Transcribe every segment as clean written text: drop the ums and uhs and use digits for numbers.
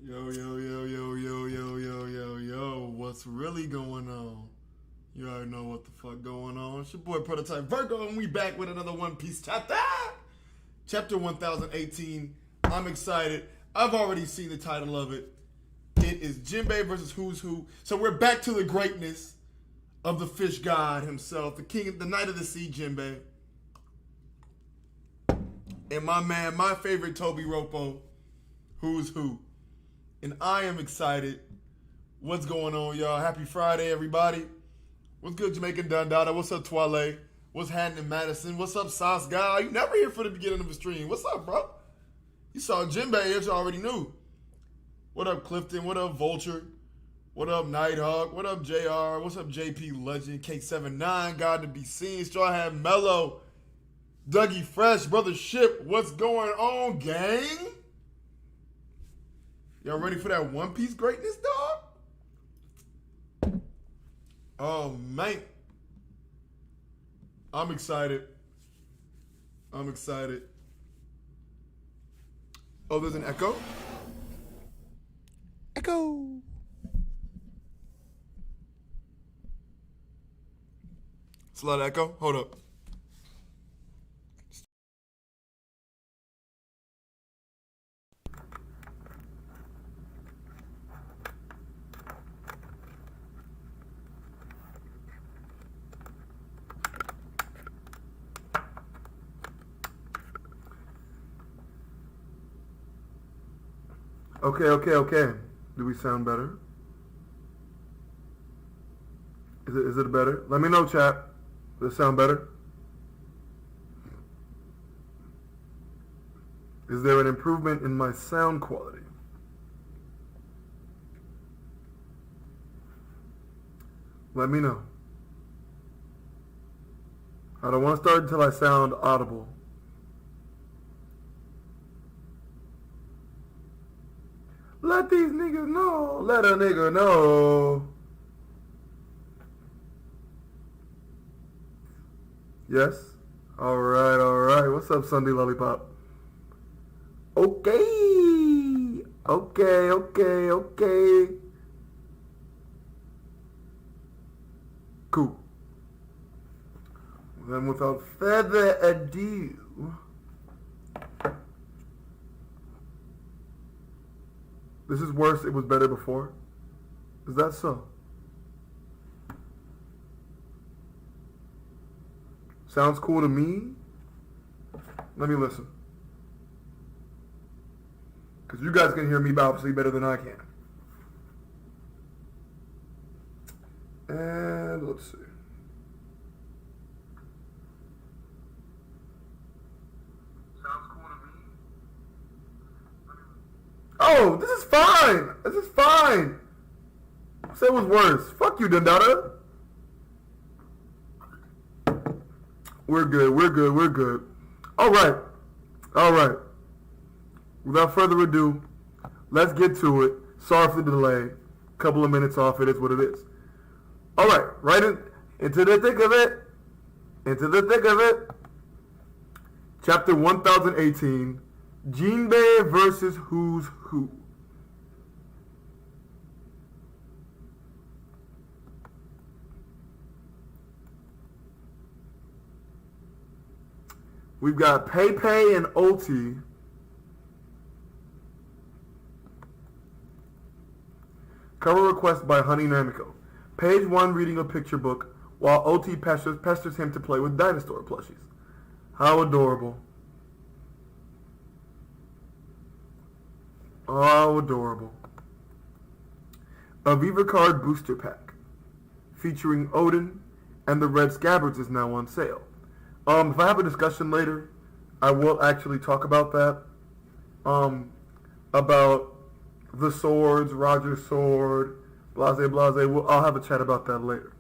Yo, yo, yo, yo, yo, yo, yo, yo, yo. What's really going on? You already know what the fuck going on. It's your boy Prototype Virgo, and we back with another One Piece chapter. Chapter 1018. I'm excited. I've already seen the title of it. It is Jinbei versus Who's Who. So we're back to the greatness of the fish god himself, the king, the knight of the sea, Jinbei. And my man, my favorite Toby Roppo, Who's Who. And I am excited. What's going on, y'all? Happy Friday, everybody. What's good, Jamaican Dundada? What's up, Twale? What's happening, Madison? What's up, Sauce Guy? You never here for the beginning of the stream. What's up, bro? You saw Jinbei, as you already knew. What up, Clifton? What up, Vulture? What up, Nighthawk? What up, JR? What's up, JP Legend? K79, God to be seen. Straw Hat Mellow. Dougie Fresh, Brother Ship. What's going on, gang? Y'all ready for that One Piece greatness, dog? Oh, man. I'm excited. I'm excited. Oh, there's an echo? Echo. It's a lot of echo. Hold up. Okay. Do we sound better? Is it better? Let me know, chat. Does it sound better? Is there an improvement in my sound quality? Let me know. I don't want to start until I sound audible. Let these niggas know. Let a nigga know. Yes? Alright. What's up, Sunday Lollipop? Okay. Cool. Then without further ado, this is worse. It was better before. Is that so? Sounds cool to me. Let me listen. Because you guys can hear me obviously better than I can. And let's see. Sounds cool to me. Oh, this is fine. Say it was worse. Fuck you, Dundada. We're good. All right. Without further ado, let's get to it. Sorry for the delay. Couple of minutes off. It is what it is. All right, into the thick of it. Chapter 1018. Jinbei versus Who's Who. We've got Pei and Oti. Cover request by Honey Namiko. Page 1 reading a picture book while Oti pesters him to play with dinosaur plushies. How adorable. Oh, adorable. A Viva Card booster pack featuring Odin and the Red Scabbards is now on sale. If I have a discussion later, I will actually talk about that. About the swords, Roger's sword, blase. I'll have a chat about that later.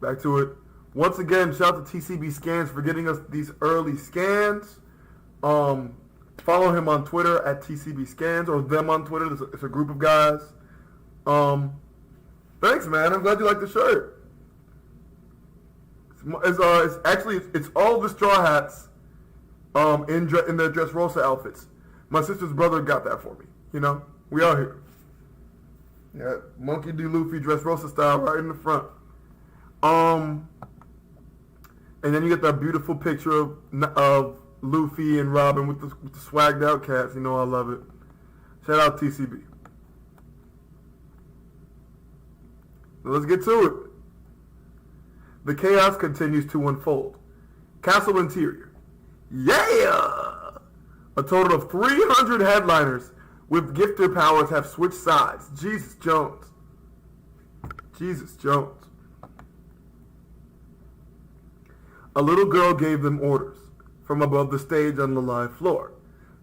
Back to it. Once again, shout out to TCB Scans for getting us these early scans. Follow him on Twitter at TCB Scans, or them on Twitter. It's a group of guys. Thanks, man. I'm glad you like the shirt. It's all the Straw Hats in their Dressrosa outfits. My sister's brother got that for me. You know, we out here. Yeah, Monkey D. Luffy Dressrosa style right in the front. And then you get that beautiful picture of Luffy and Robin with the swagged out cats. You know I love it. Shout out TCB. So let's get to it. The chaos continues to unfold. Castle interior. Yeah! A total of 300 headliners with gifter powers have switched sides. Jesus Jones. Jesus Jones. A little girl gave them orders from above the stage on the live floor.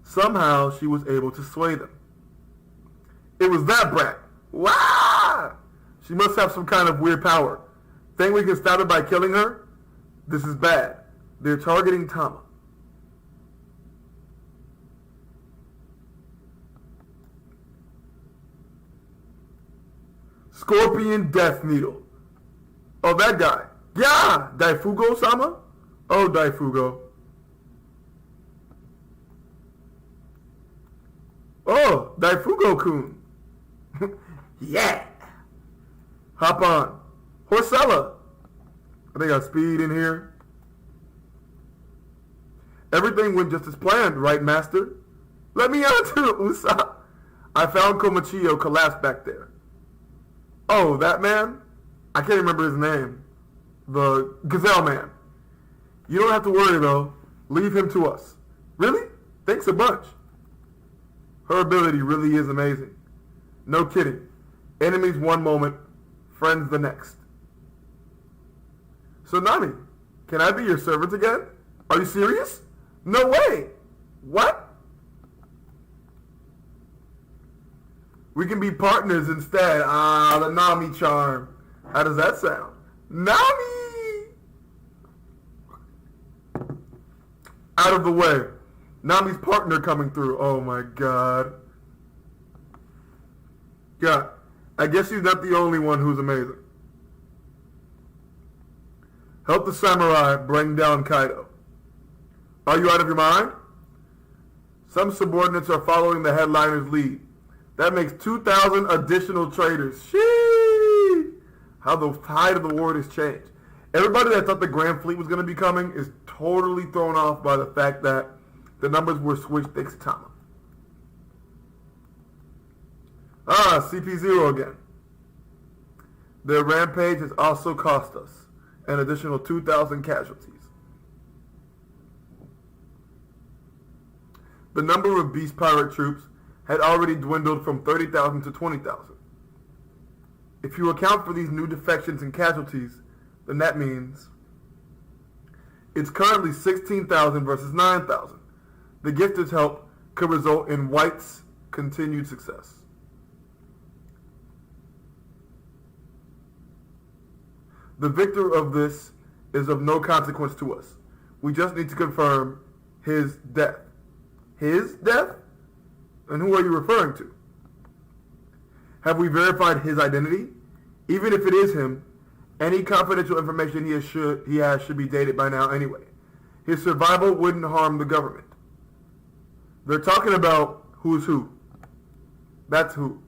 Somehow she was able to sway them. It was that brat. Wow! She must have some kind of weird power. Think we can stop it by killing her? This is bad. They're targeting Tama. Scorpion Death Needle. Oh, that guy. Yeah! Daifugo-sama? Oh, Daifugo. Oh, Daifugo-kun. Yeah! Hop on. Horsella. They got speed in here. Everything went just as planned, right, Master? Let me out too, Usa. I found Komachiyo collapsed back there. Oh, that man? I can't remember his name. The Gazelle Man. You don't have to worry, though. Leave him to us. Really? Thanks a bunch. Her ability really is amazing. No kidding. Enemies one moment, friends the next. So, Nami, can I be your servant again? Are you serious? No way. What? We can be partners instead. Ah, the Nami charm. How does that sound? Nami! Out of the way. Nami's partner coming through. Oh my god. Yeah, I guess she's not the only one who's amazing. Help the samurai bring down Kaido. Are you out of your mind? Some subordinates are following the headliner's lead. That makes 2,000 additional traders. Sheesh! How the tide of the war has changed. Everybody that thought the Grand Fleet was going to be coming is totally thrown off by the fact that the numbers were switched thanks to Tama. Ah, CP0 again. Their rampage has also cost us an additional 2,000 casualties. The number of Beast Pirate troops had already dwindled from 30,000 to 20,000. If you account for these new defections and casualties, then that means it's currently 16,000 versus 9,000. The Gifter's help could result in White's continued success. The victor of this is of no consequence to us. We just need to confirm his death. His death? And who are you referring to? Have we verified his identity? Even if it is him, any confidential information he has should be dated by now anyway. His survival wouldn't harm the government. They're talking about who's who. That's who.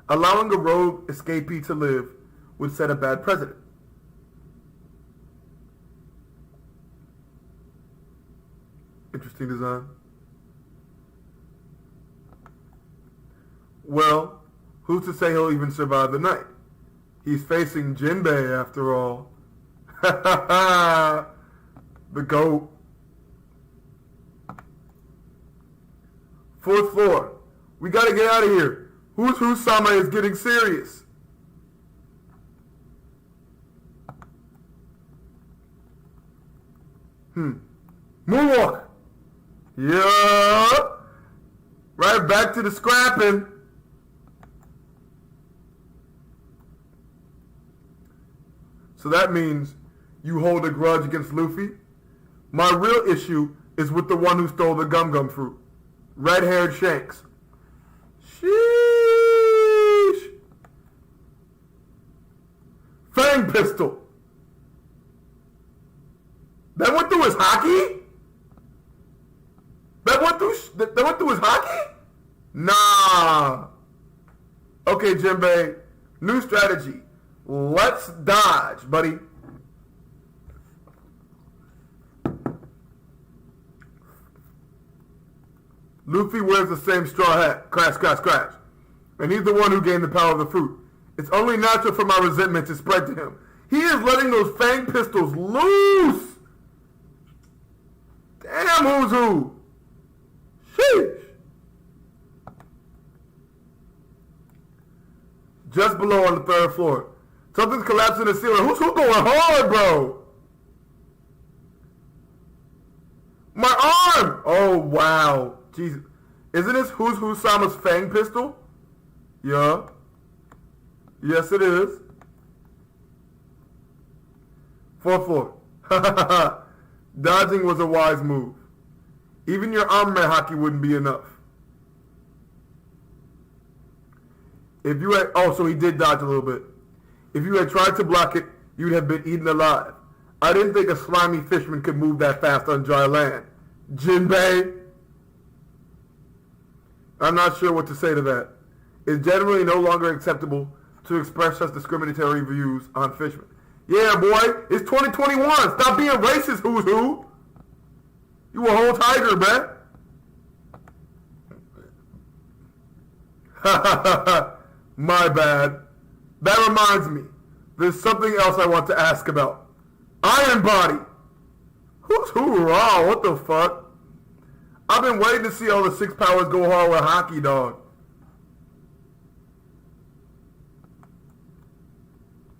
Allowing a rogue escapee to live would set a bad precedent. Interesting design. Well, who's to say he'll even survive the night? He's facing Jinbei after all. Ha ha ha! The GOAT. 4th floor. We gotta get out of here. Who's Sama is getting serious. Moonwalk. Yeah. Right back to the scrapping. So that means you hold a grudge against Luffy? My real issue is with the one who stole the Gum Gum fruit. Red-haired Shanks. Sheesh. Fang pistol. That went through his hockey? That went through They went through his hockey? Nah. Okay, Jinbei. New strategy. Let's dodge, buddy. Luffy wears the same straw hat. Crash, crash, crash. And he's the one who gained the power of the fruit. It's only natural for my resentment to spread to him. He is letting those fang pistols loose. Damn, who's who? Sheesh. Just below on the third floor. Something's collapsing the ceiling. Who's who going hard, bro? My arm! Oh, wow. Jesus. Isn't this Who's Sama's fang pistol? Yeah. Yes, it is. Fourth floor. Dodging was a wise move. Even your armament hockey wouldn't be enough. If you had... Oh, so he did dodge a little bit. If you had tried to block it, you'd have been eaten alive. I didn't think a slimy fisherman could move that fast on dry land. Jinbei. I'm not sure what to say to that. It's generally no longer acceptable to express such discriminatory views on fishermen. Yeah, boy, it's 2021. Stop being racist, who's who. You a whole tiger, man. My bad. That reminds me. There's something else I want to ask about. Iron Body. Who's who raw? What the fuck? I've been waiting to see all the six powers go hard with hockey, dog.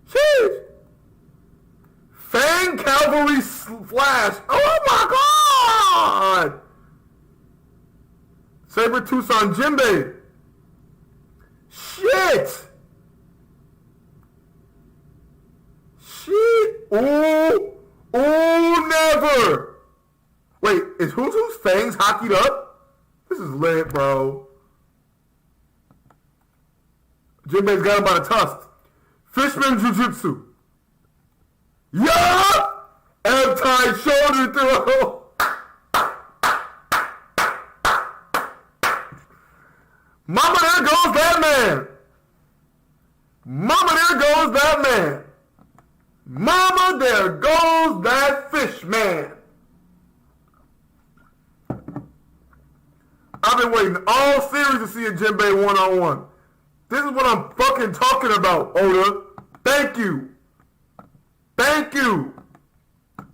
Sheesh. Fang Cavalry Flash. Oh my god! Saber Tucson Jinbei. Shit! Shit! Ooh! Ooh, never! Wait, is Who's fangs hockeyed up? This is lit, bro. Jinbei's got him by the tusk. Fishman Jujutsu. Yeah! Anti shoulder throw. Mama, there goes that man. Mama, there goes that man. Mama, there goes that fish man. I've been waiting all series to see a Jinbei one-on-one. This is what I'm fucking talking about, Oda. Thank you. Thank you.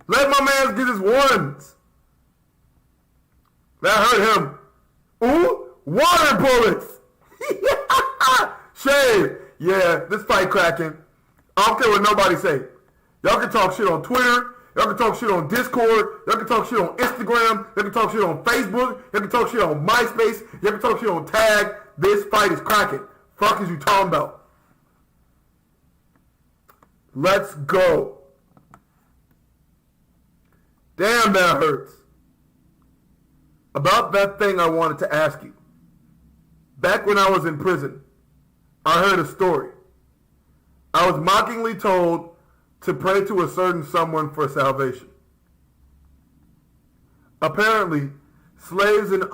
Let my man get his ones. That hurt him. Ooh, water bullets. Shave. Yeah, this fight cracking. I don't care what nobody say. Y'all can talk shit on Twitter. Y'all can talk shit on Discord. Y'all can talk shit on Instagram. Y'all can talk shit on Facebook. Y'all can talk shit on MySpace. Y'all can talk shit on Tag. This fight is cracking. Fuck is you talking about? Let's go. Damn, that hurts. About that thing I wanted to ask you. Back when I was in prison, I heard a story. I was mockingly told to pray to a certain someone for salvation. Apparently, slaves in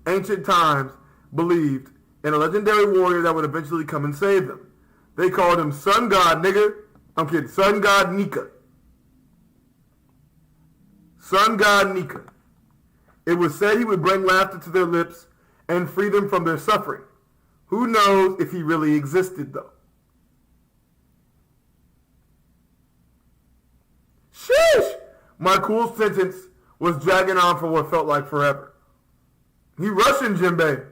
ancient times believed in a legendary warrior that would eventually come and save them. They called him Sun God, nigga. I'm kidding. Sun God Nika. Sun God Nika. It was said he would bring laughter to their lips and free them from their suffering. Who knows if he really existed, though? Sheesh! My cool sentence was dragging on for what felt like forever. He Russian, Jinbei.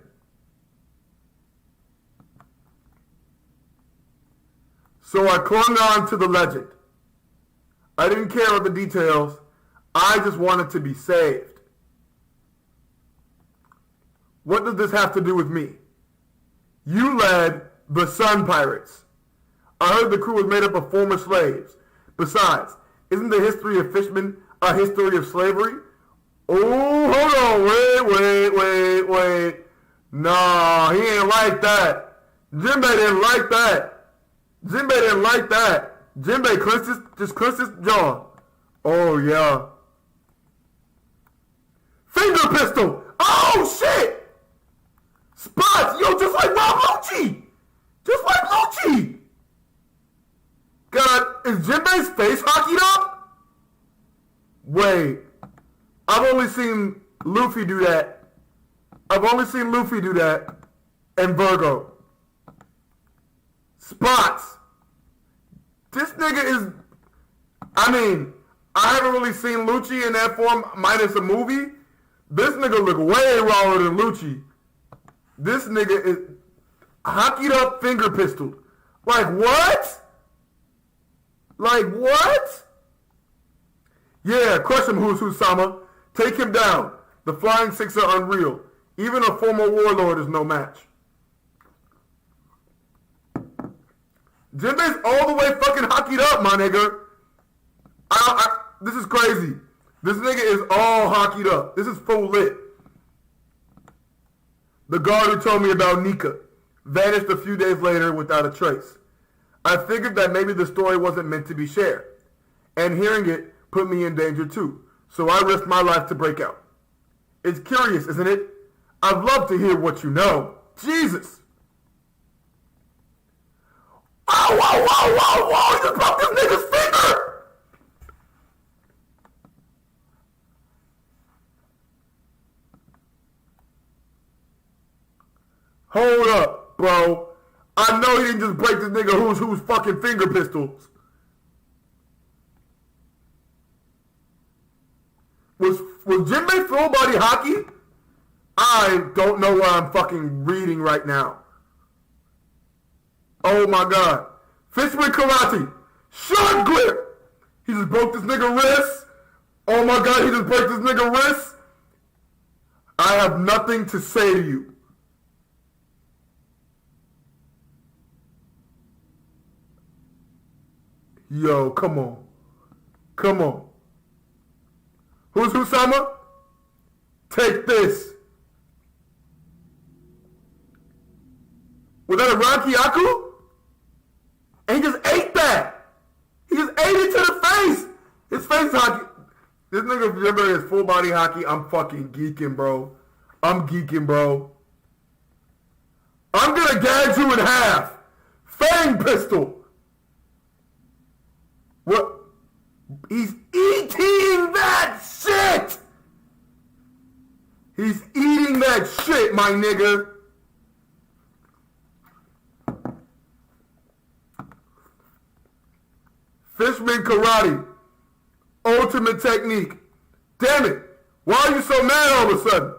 So I clung on to the legend. I didn't care about the details. I just wanted to be saved. What does this have to do with me? You led the Sun Pirates. I heard the crew was made up of former slaves. Besides, isn't the history of fishermen a history of slavery? Oh, hold on, wait. Nah, he ain't like that. Jinbei didn't like that. Jinbei just clenched his jaw. Oh, yeah. Finger pistol! Oh! Oh shit! Spots, yo, just like Rob Lucci! Just like Lucci! God, is Jinbei's face hockeyed up? Wait. I've only seen Luffy do that. I've only seen Luffy do that. And Virgo. Spots. This nigga is... I mean, I haven't really seen Lucci in that form minus a movie. This nigga look way rawer than Lucci. This nigga is hockeyed up, finger pistol. Like what? Like what? Yeah, crush him, Sama. Take him down. The Flying Six are unreal. Even a former warlord is no match. Jinbei's all the way fucking hockeyed up, my nigga. This is crazy. This nigga is all hockeyed up. This is full lit. The guard who told me about Nika vanished a few days later without a trace. I figured that maybe the story wasn't meant to be shared, and hearing it put me in danger too, so I risked my life to break out. It's curious, isn't it? I'd love to hear what you know. Jesus! Whoa, whoa, whoa, whoa, whoa! You just broke this nigga's finger! Hold up, bro. I know he didn't just break this nigga who's fucking finger pistols. Was Jinbei full body hockey? I don't know what I'm fucking reading right now. Oh my god. Fishman karate. Short grip. He just broke this nigga wrist. Oh my god, he just broke this nigga wrist. I have nothing to say to you. Yo, come on. Come on. Who's Sama? Take this. Was that a Rankiaku? And he just ate that. He just ate it to the face. His face hockey. This nigga Jinbei is full body hockey. I'm fucking geeking, bro. I'm geeking, bro. I'm gonna gag you in half. Fang pistol. What? He's eating that shit! He's eating that shit, my nigga. Fishman karate. Ultimate technique. Damn it. Why are you so mad all of a sudden?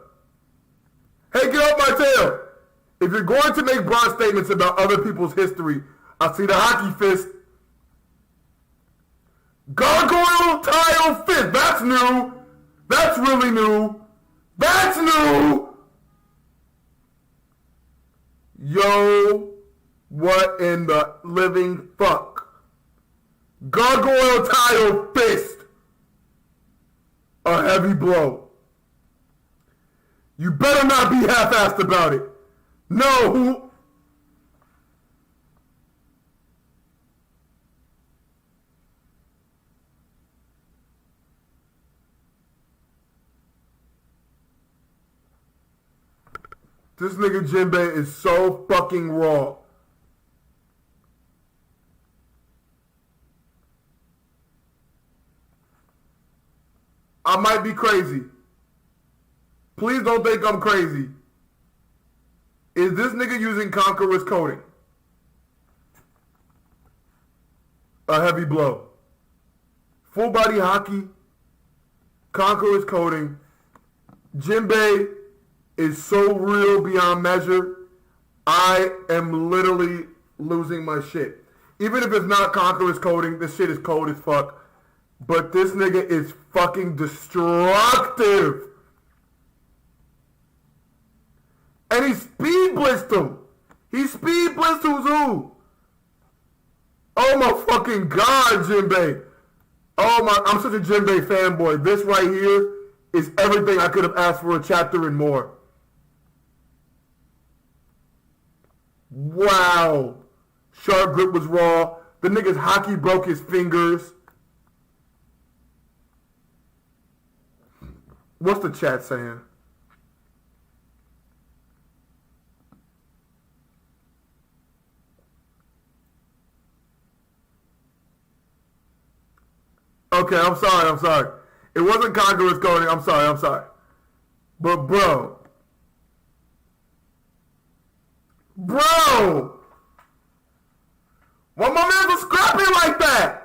Hey, get off my tail. If you're going to make broad statements about other people's history, I see the hockey fist. Gargoyle tile fist. That's new. That's really new. That's new. Yo, what in the living fuck? Gargoyle tile fist. A heavy blow. You better not be half-assed about it. No. This nigga Jinbei is so fucking raw. I might be crazy. Please don't think I'm crazy. Is this nigga using Conqueror's coding? A heavy blow. Full body hockey. Conqueror's coding. Jinbei is so real beyond measure. I am literally losing my shit. Even if it's not Conqueror's coding, this shit is cold as fuck. But this nigga is fucking destructive. And he speed blitzed him. He speed blitzed Uzu. Oh my fucking god, Jinbei. Oh my, I'm such a Jinbei fanboy. This right here is everything I could have asked for a chapter and more. Wow. Sharp grip was raw. The nigga's hockey broke his fingers. What's the chat saying? Okay, I'm sorry. It wasn't Conqueror's Code. I'm sorry. But bro, why my man was scrapping like that?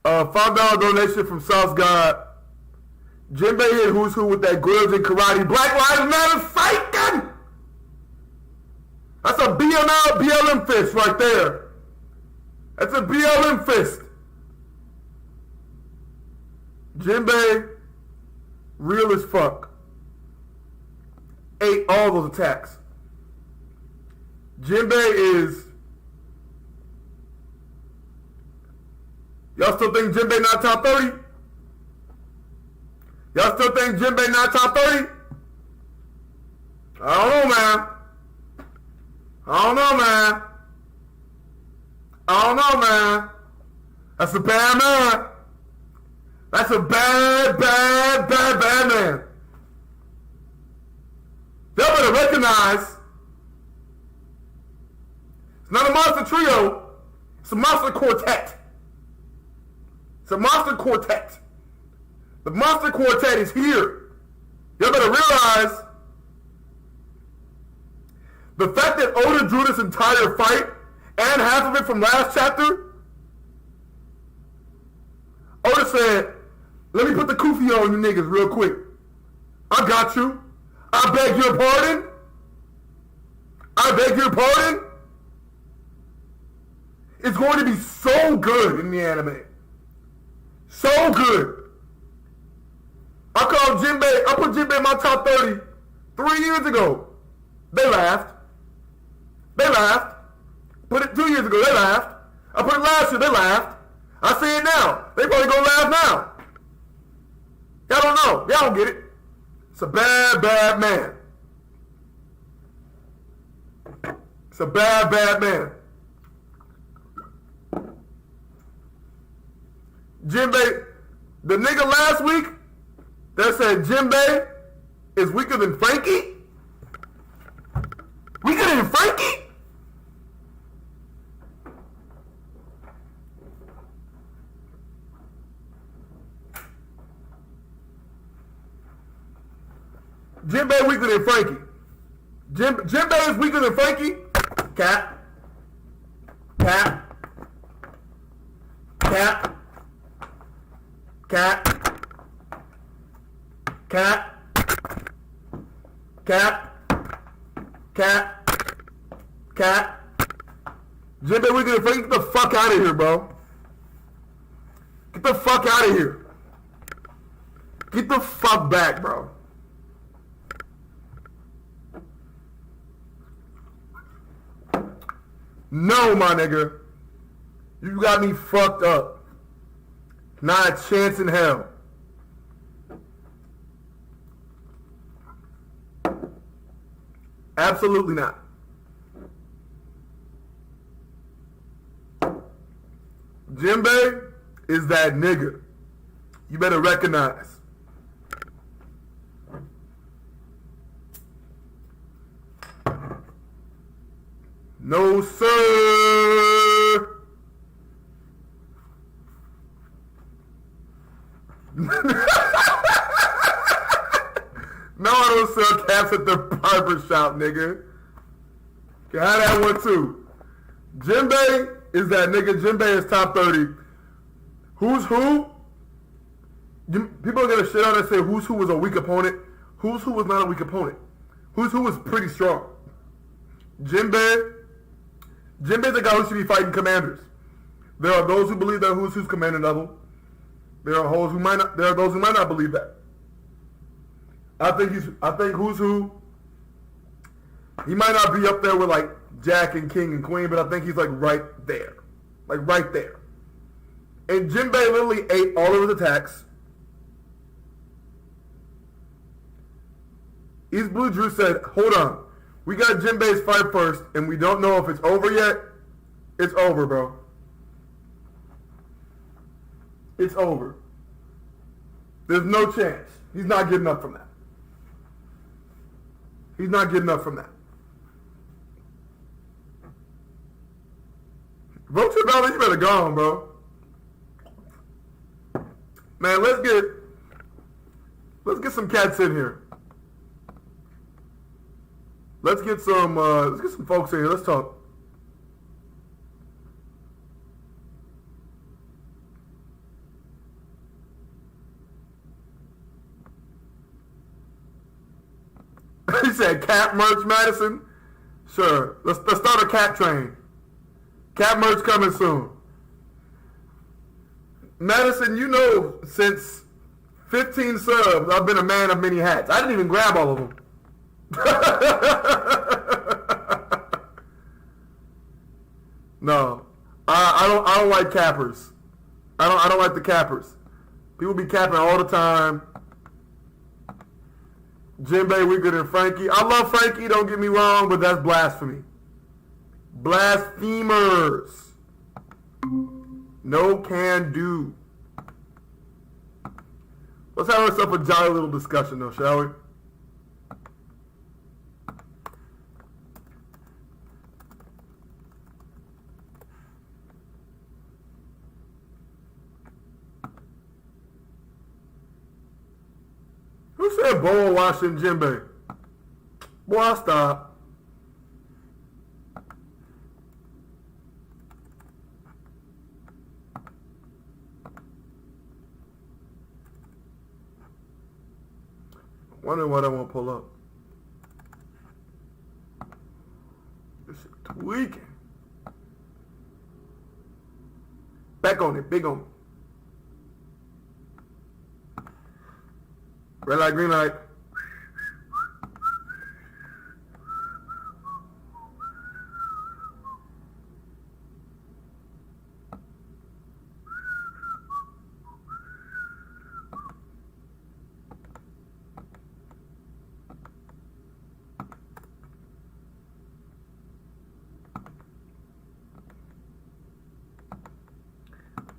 $5 donation from Sauce God. Jinbei hit Who's Who with that grills and karate. Black Lives Matter fighting! That's a BLM fist right there. That's a BLM fist. Jinbei, real as fuck. Ate all those attacks. Jinbei is... Y'all still think Jinbei not top 30? Y'all still think Jinbei not top 30? I don't know, man. That's a bad man. That's a bad man. Y'all better recognize it's not a monster trio, it's a monster quartet. The monster quartet is here. Y'all better realize the fact that Oda drew this entire fight and half of it from last chapter. Oda said, let me put the kufi on you niggas real quick. I got you. I beg your pardon. It's going to be so good in the anime. So good. I put Jinbei in my top 30 3 years ago. They laughed. Put it 2 years ago, they laughed. I put it last year, they laughed. I say it now. They probably gonna laugh now. Y'all don't know. Y'all don't get it. It's a bad man. It's a bad man. Jinbei, the nigga last week that said Jinbei is weaker than Frankie? Weaker than Frankie? Jinbei weaker than Frankie. Jinbei is weaker than Frankie? Cap. Jinbei weaker than Frankie? Get the fuck out of here, bro. Get the fuck out of here. Get the fuck back, bro. No, my nigga. You got me fucked up. Not a chance in hell. Absolutely not. Jinbei is that nigga. You better recognize. No, sir. No, I don't sell caps at the barber shop, nigga. Got that one too. Jinbei is that nigga. Jinbei is top 30. Who's Who? People are gonna shit on and say Who's Who was a weak opponent. Who's Who was not a weak opponent. Who's Who was pretty strong. Jinbei's the guy who should be fighting commanders. There are those who believe that Who's Who's commander level. There are those who might not believe that. I think Who's Who. He might not be up there with like Jack and King and Queen, but I think he's like right there. Like right there. And Jinbei literally ate all of his attacks. East Blue Drew said, hold on. We got Jinbei's fight first, and we don't know if it's over yet. It's over, bro. It's over. There's no chance. He's not getting up from that. He's not getting up from that. Vulture Valley, you better go on, bro. Man, let's get some cats in here. Let's get some folks in here. Let's talk. He said cat merch, Madison. Sure. Let's start a cat train. Cat merch coming soon. Madison, you know, since 15 subs, I've been a man of many hats. I didn't even grab all of them. No, I don't like cappers. I don't like the cappers. People be capping all the time. Jinbei weaker than Frankie. I love Frankie, don't get me wrong, but that's blasphemy. Blasphemers. No can do. Let's have ourselves a jolly little discussion though, shall we? Who said bowl washing Jinbei? Boy, stop. Wondering why that won't pull up. This is tweaking. Back on it, big on it. Red light, green light.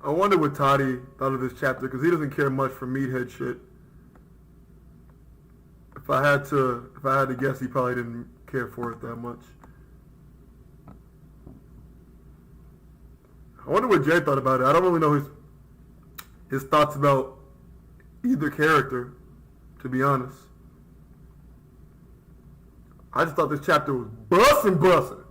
I wonder what Toddy thought of this chapter, because he doesn't care much for meathead shit. If I had to guess, he probably didn't care for it that much. I wonder what Jay thought about it. I don't really know his thoughts about either character, to be honest. I just thought this chapter was bussin'.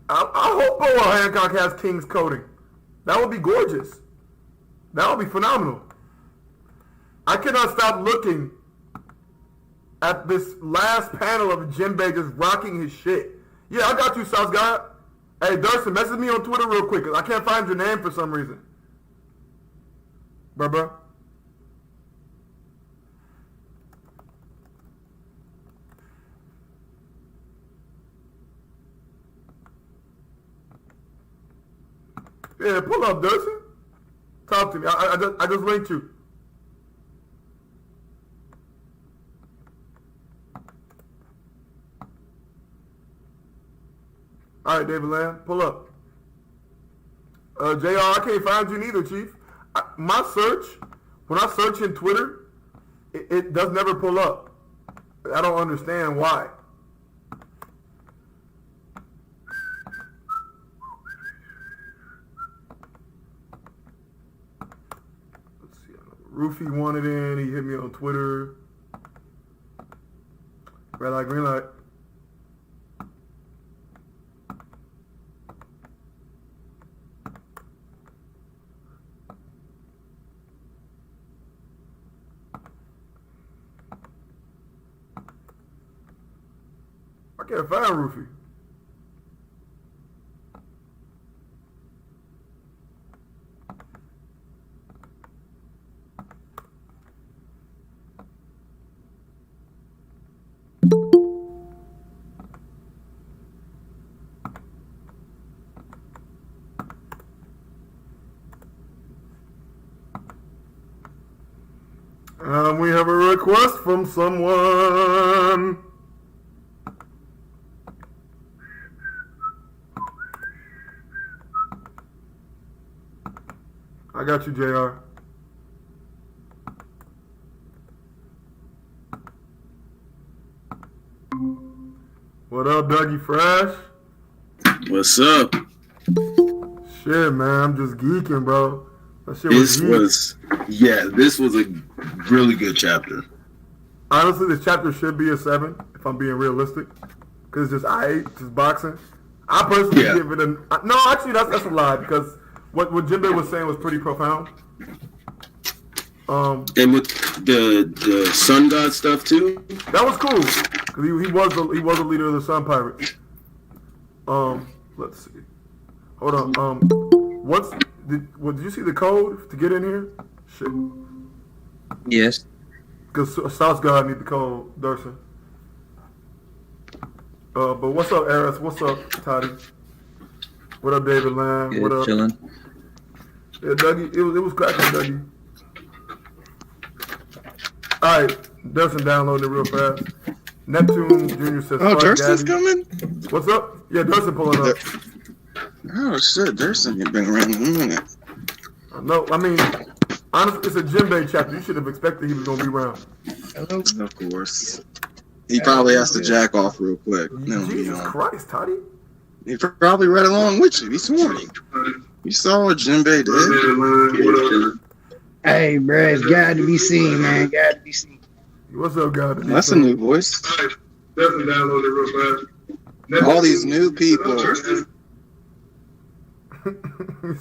I hope Boa Hancock has King's coding. That would be gorgeous. That would be phenomenal. I cannot stop looking at this last panel of Jinbei just rocking his shit. Yeah, I got you, South God. Hey, Durson, message me on Twitter real quick, because I can't find your name for some reason. Bruh. Yeah, pull up, Durson. Talk to me. I just linked you. All right, David Lamb, pull up. JR, I can't find you neither, Chief. My search, when I search in Twitter, it does never pull up. I don't understand why. Roofy wanted in. He hit me on Twitter. Red light, green light. I can't find Roofy. We have a request from someone. I got you, JR. What up, Dougie Fresh? What's up? Shit, man, I'm just geeking, bro. That shit This geek. this was a really good chapter. Honestly, this chapter should be a 7, if I'm being realistic. Because it's just, just boxing. I personally give it a... No, actually, that's a lie, because what Jinbei was saying was pretty profound. And with the Sun God stuff, too? That was cool, because he was the leader of the Sun Pirates. Let's see. Hold on. Did you see the code to get in here? Shit. Yes. Because South God need the code, Durson. But what's up, Eris? What's up, Toddy? What up, David Lamb? Good, what up? chilling. Yeah, Dougie, it was cracking, Dougie. All right, Durson downloading it real fast. Neptune Jr. says, Oh, "Fuck Durson's Gaddy." coming? What's up? Yeah, Durson pulling up. Oh, shit. Durson ain't been around in a minute. No, I mean, honestly, it's a Jinbei chapter. You should have expected he was going to be around. Of course. He probably has to jack off real quick. Jesus Christ, Toddy. He probably read along with you. He swore you. You saw what Jinbei did. Hey, bro, it's got to be seen, man. Got to be seen. What's up, God? That's a new voice. Definitely download it real fast. All these new people.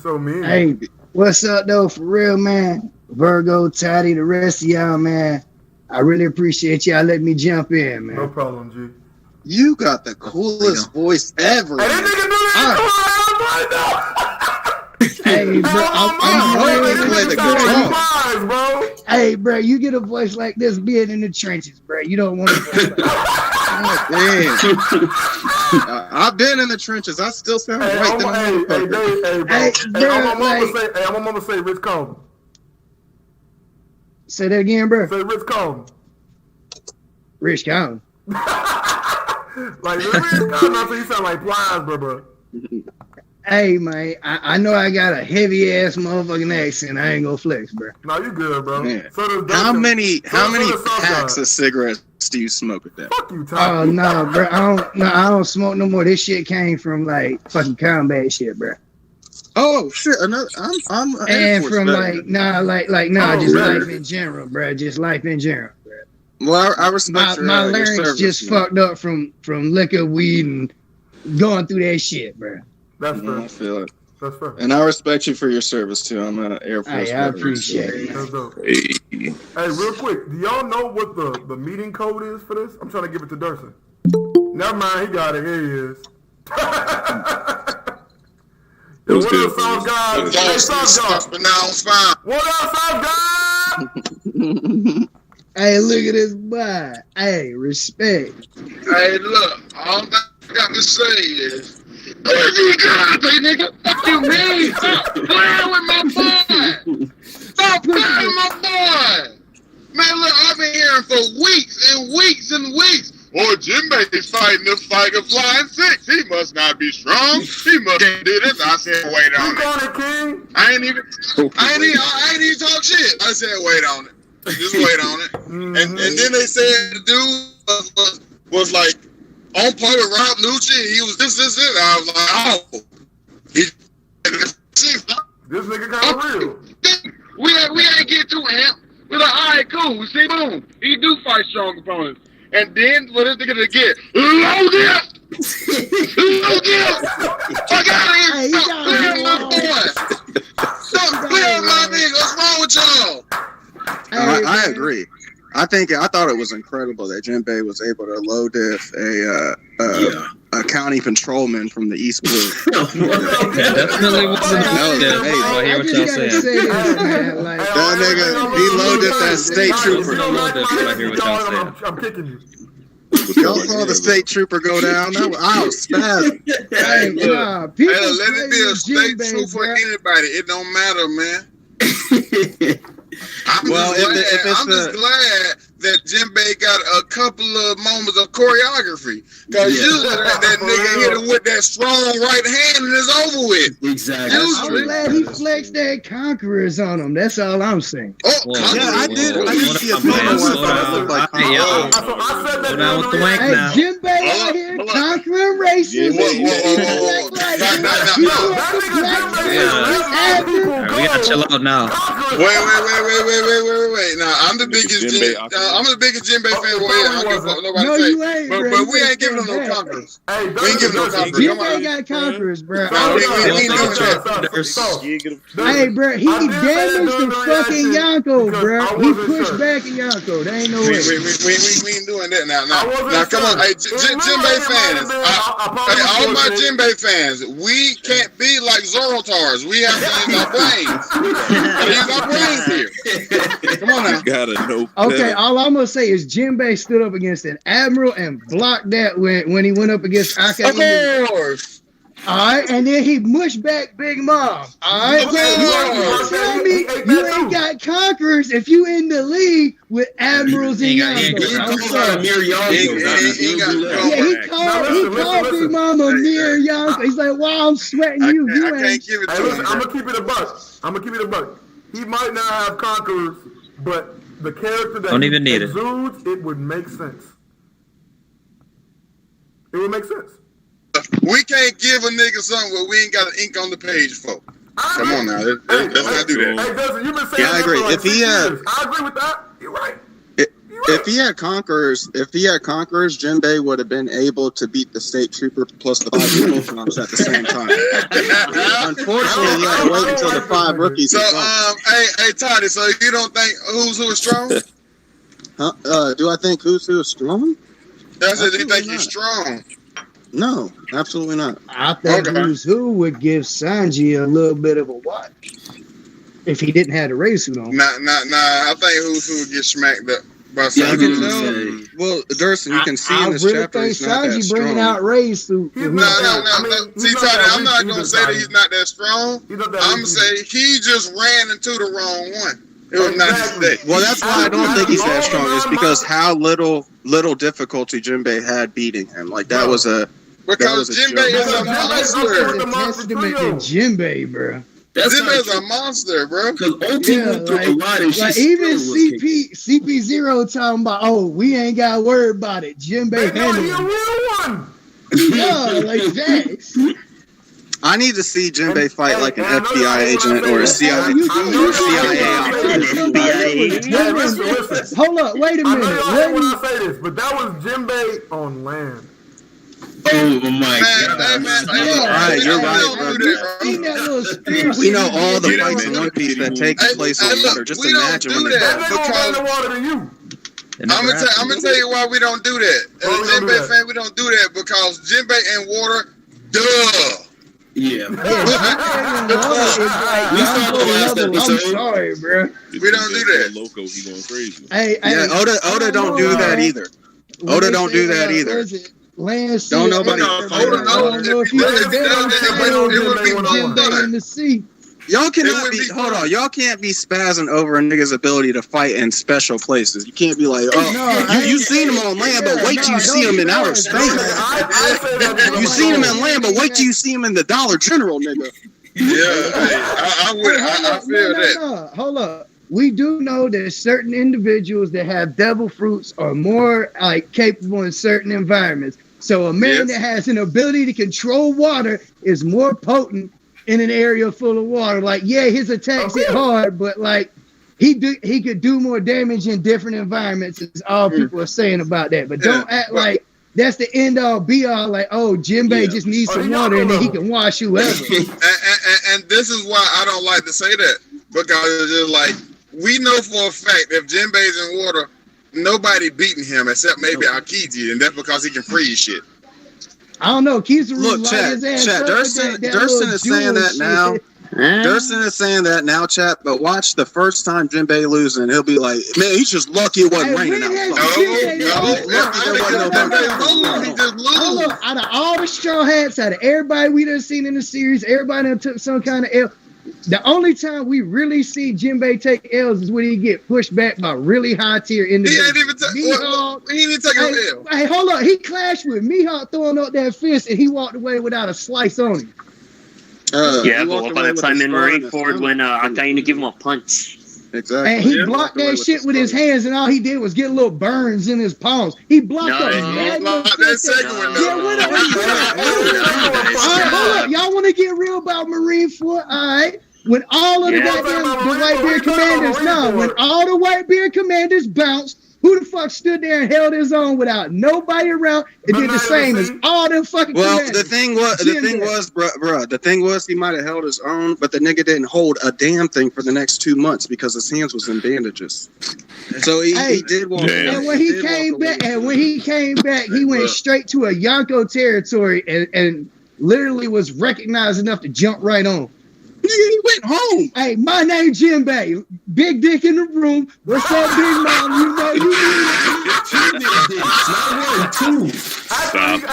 So mean. Hey, what's up, though, for real, man? Virgo, Toddy, the rest of y'all, man. I really appreciate y'all letting me jump in, man. No problem, G. You got the coolest voice ever. Hey, this nigga do that. Hey, bro, bro. Hey, bro, you get a voice like this being in the trenches, bro. You don't want a voice like that. Damn. I've been in the trenches. I still sound right. Hey, bro. Hey, bro, I'm gonna say Rich Coleman. Say that again, bro. Say Rich Coleman. Rich Coleman. Like, Rich Coleman, so you sound like Plies, bro. Hey, man, I know I got a heavy ass motherfucking accent. I ain't gonna flex, bro. No, you good, bro. So how many packs of cigarettes do you smoke with that? Fuck you, Tom. Oh no, bro. I don't smoke no more. This shit came from like fucking combat shit, bro. Oh shit! Another, I'm and from like just life in general, bro. Just life in general, bro. Well, I respect my larynx just fucked up from liquor, weed, and going through that shit, bro. That's fair. I feel it. That's fair. And I respect you for your service too. I'm an Air Force. I appreciate it. That's dope. Hey, real quick, do y'all know what the meeting code is for this? I'm trying to give it to Durson. Never mind, he got it. Here he is. Yo, what up, South God? Hey, South God. What up, South God? Hey, look at this boy. Hey, respect. Hey, look, all I got to say is, nigga, what you mean? Stop playing with my boy. Stop playing with my boy. Man, look, I've been hearing for weeks and weeks and weeks. Oh, Jinbei is fighting the Flying Six. He must not be strong. He must do this. I said, wait on it. King. I ain't even talk shit. I said, wait on it. Just wait on it. And then they said the dude was like on par with Rob Lucci. He was this. I was like, oh. This nigga kind of real. We ain't get to him. We're like, all right, cool. See, boom. He do fight strong opponents. And then what is this nigga to get? Load it! Load it! Fuck out of here! Stop playing with my boy! Stop playing with my nigga! What's wrong with y'all? I agree. I thought it was incredible that Jinbei was able to low diff a county patrolman from the East Blue. Definitely wasn't a low diff. I hear what y'all saying. That nigga, he low diff that state trooper. I hear what y'all saying. I'm kicking you. Y'all saw the state trooper go down. I was spazzing. Hey, let it be a state trooper for anybody. It don't matter, man. I'm just glad that Jinbei got a couple of moments of choreography. Because usually that nigga hit him with that strong right hand and it's over with. Exactly. I'm glad he flexed that Conquerors on him. That's all I'm saying. I did see a photo. Slow down with the wank now. Jinbei out here conquering races. Whoa. We gotta chill out now. Wait. Now I'm the biggest Jinbei fan. Well, yeah, I don't give a fuck what nobody say. You ain't, bro. But we ain't giving them no conquerors. We ain't giving no conquerors. Jinbei got conquerors, bro. Hey, bro, he I did say damaged that the fucking reaction Yonko, because bro. I He wasn't pushed sure. back at Yonko. There ain't no We way. ain't doing that now. I wasn't Now come on, sure. hey, Jinbei fans. Hey, all my Jinbei fans, we can't be like Zorotards. We have to use our brains. Use our brains here. Come on now. Gotta know. Okay, all I'm gonna say is Jinbei stood up against an admiral and blocked that when he went up against Akainu. Of course. All right, and then he mushed back Big Mom. All right, Okay. tell me you ain't got conquerors if you in the league with admirals and Yonko. I'm sorry. Yeah, he called Big Mom a mere Yonko. He's like, wow, I'm sweating you. I You can't ain't. give it Hey, to listen, him. I'm gonna keep it a buck. He might not have conquerors, but the character that Don't he even need it. exudes, it would make sense. It would make sense. We can't give a nigga something where we ain't got an ink on the page for. Come on now, let's not do that. Hey, Dustin, you've been saying Yeah, I that agree. for like If he 6 had- years. I agree with that. You're right. If he had conquerors, Jinbei would have been able to beat the state trooper plus the 5 Pokemons at the same time. Unfortunately, you had to wait until the 5 rookies. So, had gone. hey, Toddy, so you don't think who's who is strong? Do I think who's strong? That's it. You think Absolutely he's not. strong? No, absolutely not. I think Okay. Who's Who would give Sanji a little bit of a watch if he didn't have the race suit on. Nah. I think who's who would get smacked up by Yeah, you something. can tell. Well, Durston, you can see I in this really chapter think he's not that Sanji bringing strong. out race suit. He's No. not that- I mean, See, he's not Toddy, that I'm not weak gonna either, say that Toddy. he's not that strong. He's not that I'm weak gonna say he just ran into the wrong one. It was not his Exactly. day. Well, that's why I don't think he's that strong. It's because how little difficulty Jinbei had beating him. Like that was a Because a Jinbei joke. is a monster. It's a testament to Jinbei, bro. That's Jinbei is a monster, bro. because OT Yeah, went through a lot and she like still even was kicking. CP0 talking about, oh, we ain't got to worry about it. Jinbei Hey, no, he a handled real one. it. Yeah, like that. I need to see Jinbei fight like an And I know FBI y'all agent wanna or a say CIA. that. You I think know you y'all CIA wanna say that. Listen. Hold up, wait a I know minute. y'all hate Wait a when minute. I say this, but that was Jinbei on land. Oh my Man, god. Right, you're right, We don't do that, bro. Seen that little spear We know all the You fights know, in One Piece that take place hey, on look, water. Just we don't imagine do when they that. That nigga Because- on the water than you. It never I'm gonna happened. tell you why we don't do that. As Why a we don't do Jinbei that? fan, we don't do that because Jinbei and water, duh. Yeah. Yeah, We saw the last I'm episode. sorry, bro. We don't do that. Loco, he going crazy. Hey, Yeah, Oda don't do that either. Oda don't do that either. Land Don't nobody- Oda knows if he does that, it would be Jinbei in the sea. Y'all It cannot would be. be Hold fun. on, y'all can't be spazzing over a nigga's ability to fight in special places. You can't be like, you seen him on land, but wait till you see him in outer space. I say that. You seen him in land, but wait till you see him in the Dollar General, nigga. Yeah, I feel that. Hold up. We do know that certain individuals that have devil fruits are more like capable in certain environments. So a man Yes. that has an ability to control water is more potent in an area full of water. Like, yeah, his attacks hit hard, but like he could do more damage in different environments. Is all people are saying about that. But don't act like that's the end all be all. Like, oh, Jinbei just needs some water and then he can wash whoever. And this is why I don't like to say that because it's just like we know for a fact if Jinbei's in water, nobody beating him except maybe Akiji, and that's because he can freeze shit. I don't know. Kizaru Look, light chat, his ass chat. up with Durston that is little saying jewel that shit. now. Durston is saying that now, chat. But watch the first time Jinbei losing, he'll be like, "Man, he's just lucky it wasn't Hey, raining when has outside." He just Hold lose. up, out of all the straw hats, out of everybody we done seen in the series, everybody that took some kind of L. The only time we really see Jinbei take L's is when he get pushed back by really high tier He individuals. ain't even he didn't take Hey, a L. hey, hold up. He clashed with Mihawk throwing up that fist and he walked away without a slice on him. He Yeah, walked but by away the with time a in scar on Marineford his when Akainu give him a punch. Exactly. And he Yeah. blocked Walked away that with shit the with his spoke. hands, and all he did was get little burns in his palms. He blocked No, up he Magnum blocked that Fist. second one. Yeah, what up? All right, hold up. Y'all want to get real about Marineford? All right. When all of the Yeah. goddamn the Whitebeard commanders, when all the Whitebeard commanders bounced, who the fuck stood there and held his own without nobody around and did the same as all them fucking Well, commanders? the thing was, bruh, the thing was he might have held his own, but the nigga didn't hold a damn thing for the next 2 months because his hands was in bandages. So he did walk away. And when he came back, he went straight to a Yonko territory and literally was recognized enough to jump right on. Nigga, he went home. Hey, my name Jinbei. Big dick in the room. What's up, Big Mom? You know you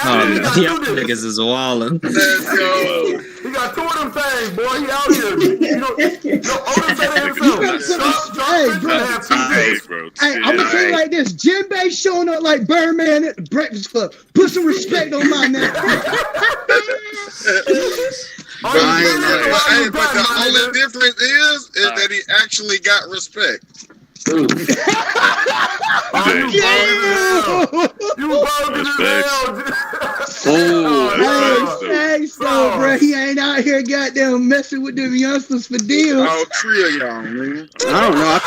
Oh, no. Y'all niggas is wildin'. Let's go. He got 2 of them things, boy. He out here. Otis said it himself. Hey, bro. Hey, I'm gonna tell you like this: Jinbei showing up like Birdman at the Breakfast Club. Put some respect on my name. But the only difference is that he actually got respect. You bogus as hell. Hey, so, bro, he ain't out here goddamn messing with them youngsters for deals. All 3 of y'all, man. I don't know. I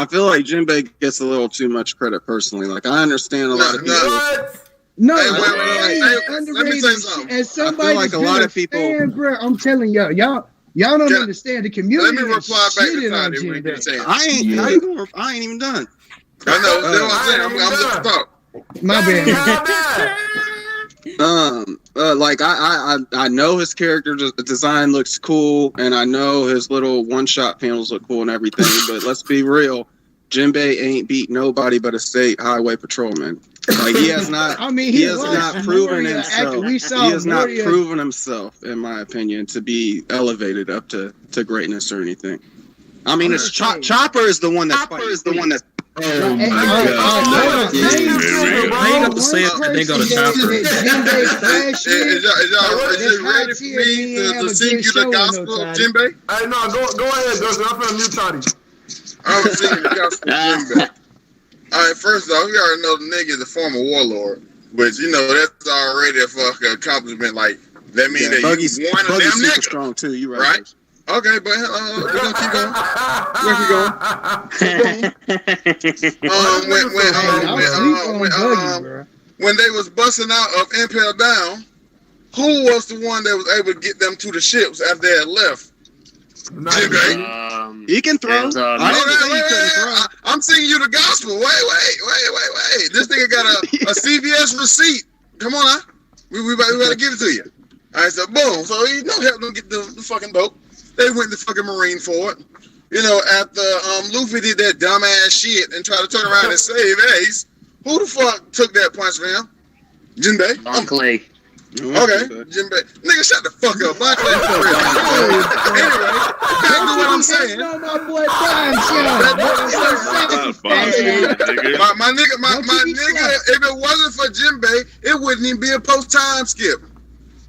feel like Jinbei gets a little too much credit personally. Like I understand a lot of people. What? No, Hey, wait, he's let me say something. And somebody like a lot of people- fan, bro. I'm telling y'all don't Yeah. understand the community. Let me reply back to shitted on Toddy what Jinbei. you saying. I ain't even done. I know. That's what I'm saying. I'm just talking. My bad. Like I know his character design looks cool, and I know his little one-shot panels look cool and everything. But let's be real, Jinbei ain't beat nobody but a state highway patrolman. Like he has not. I mean, he has not proven Moria himself. after we saw He has not Moria. proven himself, in my opinion, to be elevated up to greatness or anything. I mean, it's Chopper is the one that's fighting. Oh my Hey, god. I ain't got to say it, but they got a chopper. Is it ready for me to sing you the gospel of Jinbei? Hey, no, go ahead, Justin. I'm finna mute Toddy. I'm singing the gospel of Jinbei. All right, first off, you already know the nigga is a former warlord, which, you know, that's already a fucking accomplishment. Like, that means that Buggy's you won a damn super nigga. strong too. You right? Right? Okay, but we're gonna keep going. When they was busting out of Impel Down, who was the one that was able to get them to the ships after they had left? Jinbei. He can throw. I didn't say he couldn't throw. I'm singing you the gospel. Wait. This nigga got a CVS receipt. Come on now. We better give it to you. All right, so boom. So he helped them get the fucking boat. They went to fucking Marineford. You know, after Luffy did that dumbass shit and tried to turn around and save Ace, who the fuck took that punch for him? Jinbei? Don Clay. Okay, Jinbei. Nigga, shut the fuck up. Black Clay for real. Anyway, back to what I'm saying. No, my boy Brian My nigga, if it wasn't for Jinbei, it wouldn't even be a post-time skip.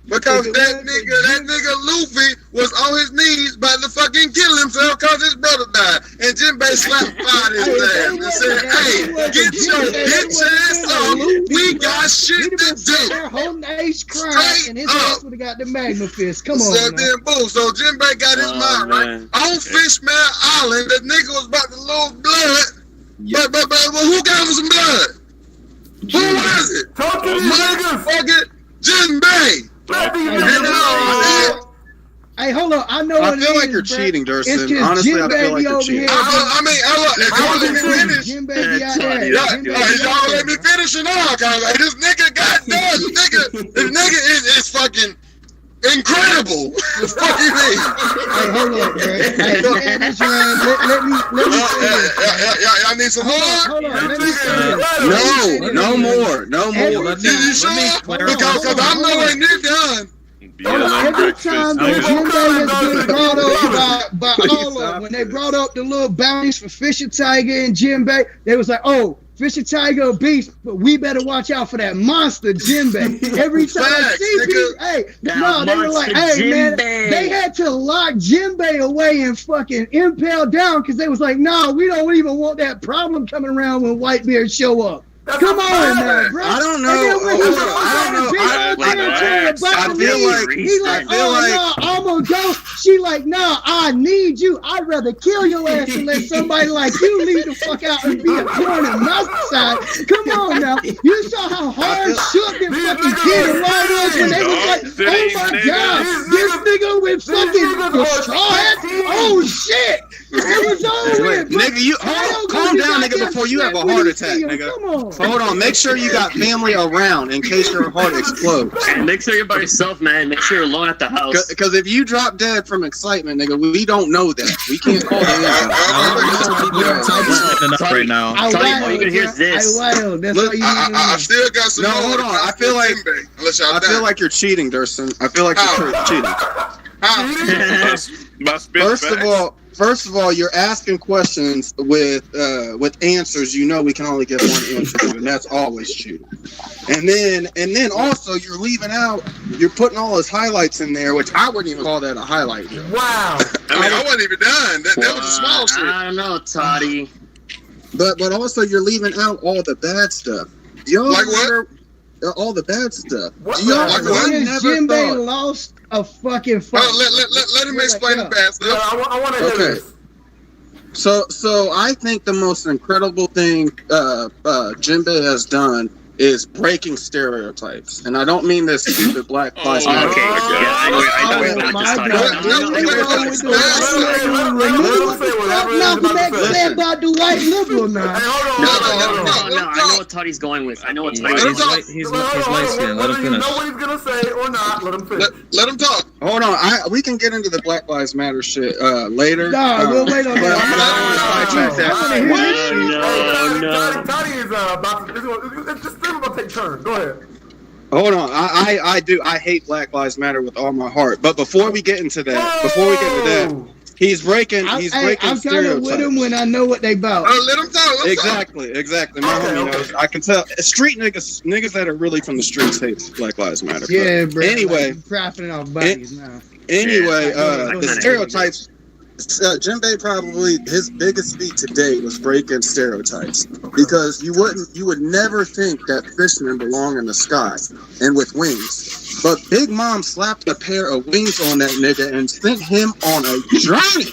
Because that nigga Luffy was on his knees about to fucking kill himself because his brother died. And Jinbei slapped his ass and said, hey, get your bitch ass up. We got shit to do. Their whole age crying, and his ass would have got the Magnum Fist. Come on, So then, boom. So Jinbei got his mind right. On Fishman Island, the nigga was about to lose blood. But who gave him some blood? Who was it? Talk to these niggas. Motherfucking Jinbei. Hey, hold on. I know. I feel like you're cheating, Durson. Honestly, I feel like you're cheating. I mean, if y'all let me finish, Jinbei be out there. y'all let me finish and all, cause like, this nigga got done. This nigga is fucking incredible. What the fuck you mean? Hey, hold on, bro. Hey, let me say this. Y'all need some more? Hold on, let me say this. No more. You sure? Because I'm nowhere near done. Every time that Jinbei has been brought up by all of them, when they brought up the little bounties for Fisher Tiger and Jinbei, they was like, oh, Fisher Tiger or Beast, but we better watch out for that monster Jinbei. Every time I Facts, see nigga. people, hey, That no, they were like, monster hey man, Jinbei. they had to lock Jinbei away and fucking impale down because they was like, no, we don't even want that problem coming around when Whitebeard show up. Come on now, bro. I don't know. And then when he I was don't know. on the big old territory about I feel me, like- he like, I feel like- no, I'm gonna go. She like, no, I need you. I'd rather kill your ass than let somebody like you leave the fuck out and be a thorn in my side. Come on now. You saw how hard shook and fucking kid and Law was when they was like, oh my god, this nigga with fucking the straw hat? Oh shit. It was over with, bro. Nigga, you calm down, nigga, before you have a heart attack, nigga. Come on. Hold on, make sure you got family around in case your heart explodes. And make sure you're by yourself, man. Make sure you're alone at the house. Because if you drop dead from excitement, nigga, we don't know that. We can't call the Toby's enough right now. I Tell you, all wild, you can hear bro. is this. I wild. That's Look, all you need to know. I still got some. No, more hold on. to I feel like- Jinbei, unless y'all I feel die. like you're cheating, Durston. I feel like you're cheating. How? First of all, you're asking questions with answers. You know we can only give one answer to, and that's always cheating. And then also you're leaving out. You're putting all his highlights in there, which I wouldn't even call that a highlight. Joe. Wow. I mean, I wasn't even done. That was a small shit. I don't know, Toddy. But also you're leaving out all the bad stuff. Do y'all Like what? remember all the bad stuff? What Do y'all like I what? When never Jinbei thought. lost a fucking fight. Let him explain the bad Yeah, stuff. I want to hear Okay. this. So I think the most incredible thing Jinbei has done is breaking stereotypes, and I don't mean this stupid Black Lives Oh, Matter. Okay, yeah, I know where you're going with this, Toddy. Malcolm X said about the white liberal Hey, now. hold on. No, I know what Toddy's going with. I know what He's Toddy's going with. he's light skinned. Let him Whether you finish. know what he's gonna say or not, let him finish. Let him talk. Hold on, we can get into the Black Lives Matter shit later. Nah, we'll wait on but that. I don't want to sidetrack that. I wanna hear this shit. Toddy is about to. It's just about to take turns. Go ahead. Hold on, I hate Black Lives Matter with all my heart. But before we get into that, he's breaking I'm stereotypes. kind of with him when I know what they about. Let him talk. Let him talk. Exactly. My homie knows. I can tell. Street niggas that are really from the streets hate Black Lives Matter. But Yeah, bro. Anyway, like, profiting off bodies now. the stereotypes. Jinbei probably his biggest feat to date was breaking stereotypes because you would never think that fishmen belong in the sky and with wings, but Big Mom slapped a pair of wings on that nigga and sent him on a journey.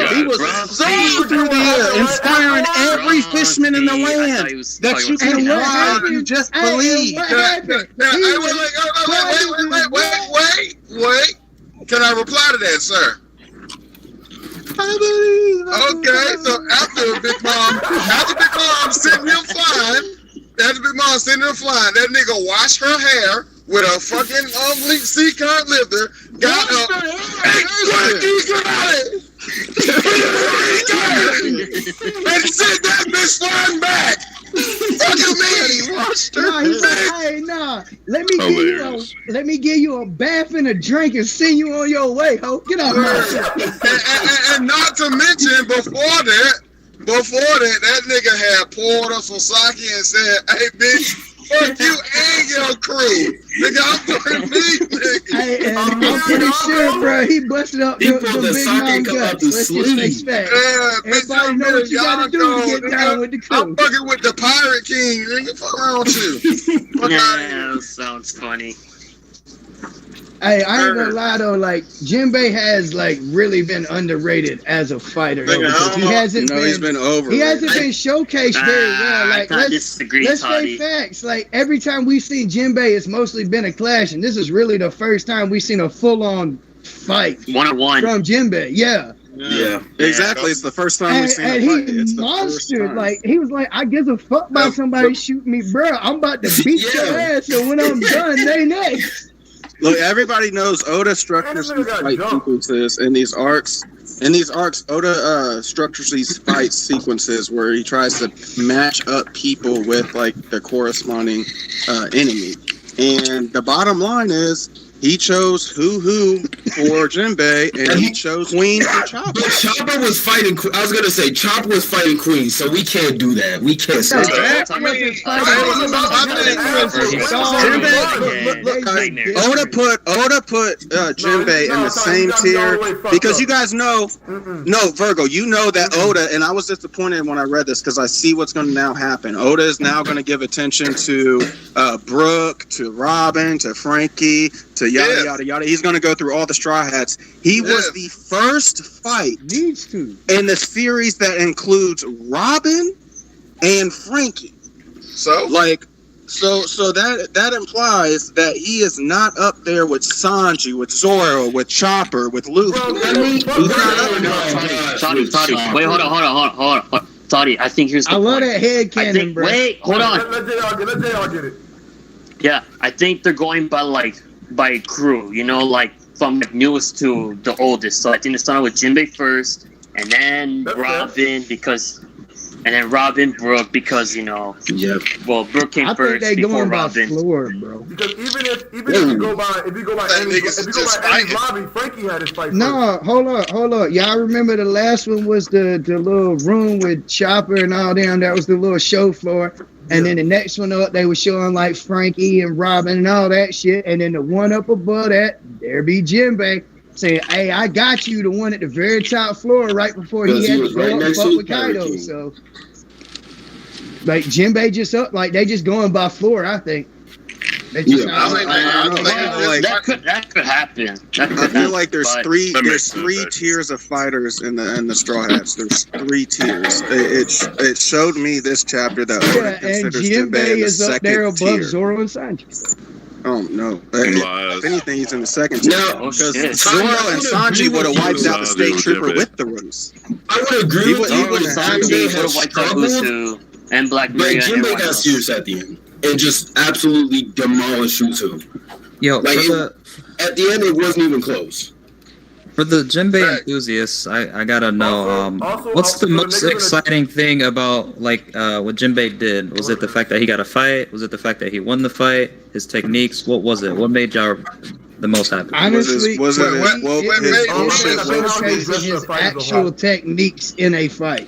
He was soaring through the air, inspiring every fisherman in the land that you can fly if you just believe. What happened? Now, He hey, was wait. Can I reply to that, sir? I believe. Okay, so after Big Mom sending him flying, that nigga washed her hair with a fucking sea current lifter, got up, and sent that bitch flying back. What you mean? Nah, he said, hey, nah. Let me give you a bath and a drink and send you on your way, ho. Get out my shit. And not to mention, before that, that nigga had poured us some sake and said, hey, bitch, fuck you and your crew. Nigga, I'm fucking me, nigga. Hey, and I'm pretty sure, bro, he busted up He the pulled the Big sake Mom cup out guts. the Let's just sleeve. face facts. Yeah, bitch, Everybody know what you gotta do to get down with the crew. I'm fucking with the Pirate King, nigga. Fuck around with you. Fuck out of here. Yeah, that sounds funny. Hey, I ain't gonna lie though, like Jinbei has like really been underrated as a fighter though, Nigga, because he hasn't He's been over. he hasn't been showcased very well. I Like kinda let's disagree, say Toddy. facts. Like every time we've seen Jinbei, it's mostly been a clash, and this is really the first time we've seen a full-on fight One-on-one. from Jinbei. Yeah. Yeah, exactly. It's the first time we've seen And a fight. he It's the first monstered. time. Like he was like, I give a fuck about somebody shooting me, bro. I'm about to beat your ass, so when I'm done, they next. Look, everybody knows Oda structures these fight sequences in these arcs. In these arcs, Oda structures these fight sequences where he tries to match up people with like the corresponding enemy. And the bottom line is, He chose Who for Jinbei, and he chose Queen for Chopper. But Chopper was fighting. I was gonna say Chopper was fighting Queen, so we can't do that. We can't say that. Look, guys, Oda put Jinbei in the same tier because you guys know, no, Virgo, you know that Oda, and I was disappointed when I read this because I see what's going to now happen. Oda is now going to give attention to Brooke, to Robin, to Frankie, to yada yada yada. He's going to go through all the Straw Hats. He was the first fight in the series that includes Robin and Frankie. So that implies that he is not up there with Sanji, with Zoro, with Chopper, with Luffy. He's not up there. Toddy. Wait, hold on. Toddy, I think here's the point. I love that head cannon, bro. Wait, hold on. Let JR get it. Yeah, I think they're going by crew, you know, like from the newest to the oldest. So I think they started with Jinbei first, and then Robin and then Robin, Brooke, because, you know, well, Brooke came first before Robin. Floor, bro. Because even if you go by Eddie's lobby, Frankie had his fight. No, hold up. Y'all remember the last one was the little room with Chopper and all them. That was the little show floor. And then the next one up, they were showing like Frankie and Robin and all that shit. And then the one up above that, there be Jinbei saying, "Hey, I got you." The one at the very top floor, right before he had to go up and fuck with Kaido. So, like Jinbei just up, like they just going by floor. I think. They just that could happen. I feel like there's three tiers of fighters in the Straw Hats. There's 3 tiers. It showed me this chapter that Oda considers Jinbei in the is up there second above tier. Zoro and Sanji. Oh no! If anything, he's in the second tier. No, because Zoro and Sanji would have wiped out the State Trooper with the Roots. I would agree with you. Sanji would have wiped out Usu and Black But Maria. Jinbei got serious at the end and just absolutely demolished Usu. Yo, Like at the end, it wasn't even close. for the Jinbei enthusiasts, I gotta know, what's the most exciting thing about what Jinbei did? Was it the fact that he got a fight? Was it the fact that he won the fight? His techniques? What was it? What made y'all the most happy? Honestly, was it his actual techniques in a fight.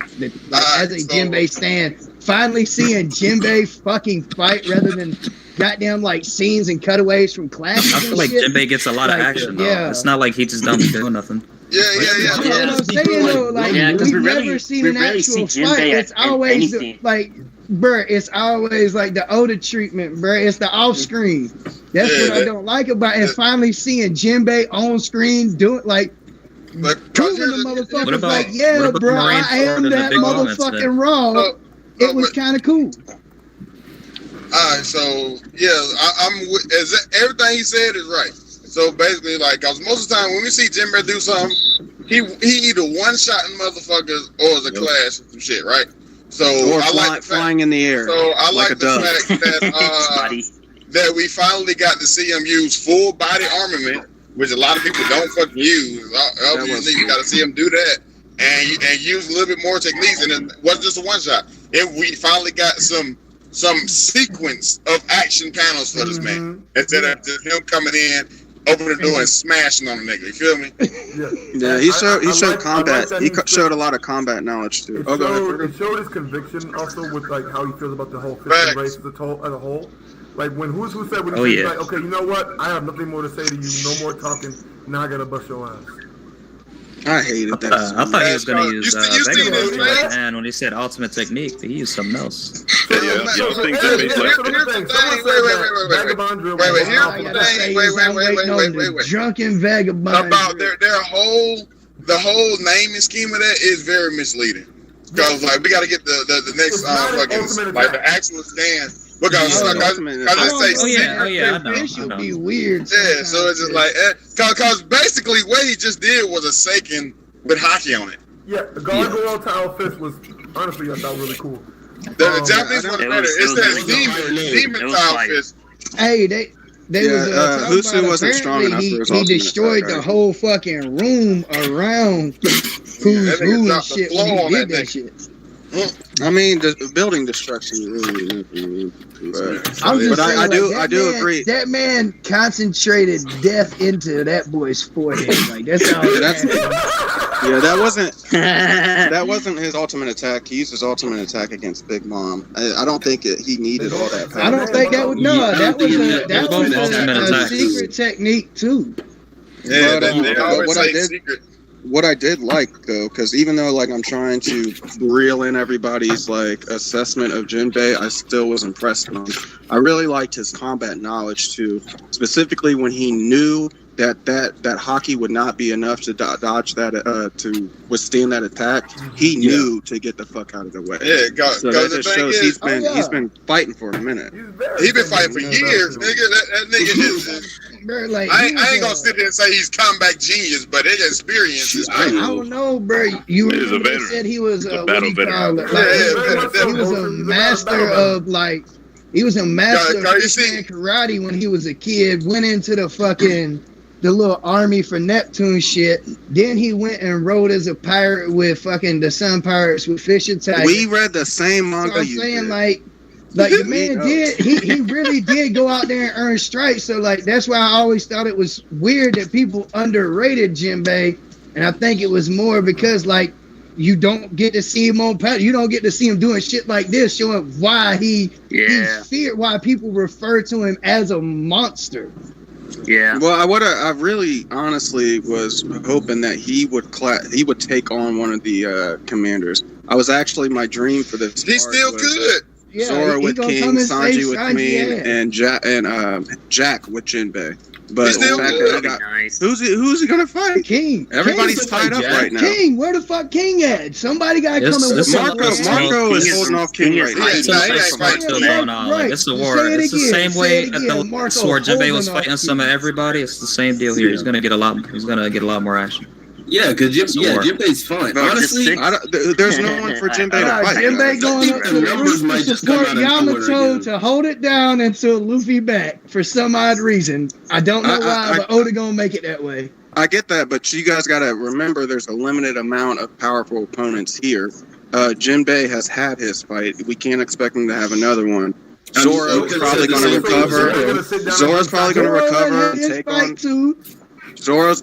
As a Jinbei stan, finally seeing Jinbei fucking fight rather than goddamn like scenes and cutaways from classes. I feel like Jinbei gets a lot of action though. Yeah. It's not like he just don't be doing nothing. That's what I'm saying though. Like we've never seen an actual fight. It's always it's always like the Oda treatment, bruh. It's the off screen. That's what I don't like about it. And finally seeing Jinbei on screen doing proving the motherfuckers bro, I am that motherfucking Raw. It was kind of cool. Alright, so everything he said is right. So basically, cause most of the time when we see Jinbei do something, he either one shotting motherfuckers or is a clash or some shit, right? So I like flying in the air. So I like the fact that we finally got to see him use full body armament, which a lot of people don't fucking use. Obviously, you got to see him do that and use a little bit more techniques, and it wasn't just a one shot. We finally got some sequence of action panels for this man instead of just him coming in, opening the door and smashing on a nigga. You feel me? Yeah, he showed combat. He showed a lot of combat knowledge too. It showed his conviction also with how he feels about the whole fishing race as a whole. Like when who said when he said okay, you know what? I have nothing more to say to you. No more talking. Now I gotta bust your ass. I hated that. I thought he was gonna use Vegabond and when he said ultimate technique, he used something else. Y'all think that makes Wait. Drunken Vagabond. About the whole naming scheme of that is very misleading. Because we got to get the next the actual stand. Because This should be weird. Yeah, so it's just because basically what he just did was a Seiken with hockey on it. Yeah, the gargoyle tile fist was honestly I thought really cool. The Japanese one better. It's that demon tile fist. Hey, they was Husu wasn't strong enough for his he destroyed the whole fucking room around who's who and shit when he did that shit. I mean, the building destruction really. I'm just saying, I do man, agree. That man concentrated death into that boy's forehead. Like that's all. Yeah, that wasn't his ultimate attack. He used his ultimate attack against Big Mom. I don't think he needed all that power. I don't think that was a secret technique too. Yeah, But, they always say secret. What I did like though, because even though like I'm trying to reel in everybody's like assessment of Jinbei, I still was impressed with him. I really liked his combat knowledge too, specifically when he knew that hockey would not be enough to dodge that to withstand that attack. He knew to get the fuck out of the way. Yeah, so that just shows he's been fighting for a minute. He's been fighting for years, nigga. That nigga just. Bro, like, I ain't gonna sit there and say he's comeback genius, but his experience is I don't know, bro. You remember they said he was what do you call it? Like, he was a master of like. He was a master of karate when he was a kid. Went into the little army for Neptune shit. Then he went and rode as a pirate with fucking the Sun Pirates with Fisher Tiger. We read the same manga. I'm saying like the man did. He really did go out there and earn stripes. So like that's why I always thought it was weird that people underrated Jinbei, and I think it was more because like you don't get to see him on panel. You don't get to see him doing shit like this, showing why he's feared, why people refer to him as a monster. Yeah. Well, I really honestly was hoping that he would take on one of the commanders. I was actually my dream for this. He still could. Yeah, Zoro with King, Sanji with Queen, and Jack with Jinbei. But the fact that I got who's he gonna fight? King. Everybody's tied up right now. King, where the fuck King at? Somebody got to come in with Marco is holding off King right now. It's the war. It's the same way that the sword Jinbei was fighting some of everybody. It's the same deal here. He's gonna get a lot more action. Yeah, because Jinbei's fun. Honestly, there's no one for Jinbei to fight. Jinbei going up to the roof to support Yamato to hold it down until Luffy back for some odd reason. I don't know why, but Oda gonna make it that way. I get that, but you guys gotta remember there's a limited amount of powerful opponents here. Jinbei has had his fight. We can't expect him to have another one. Zoro's probably going to recover. Zoro's probably going to recover and take on. Zoro's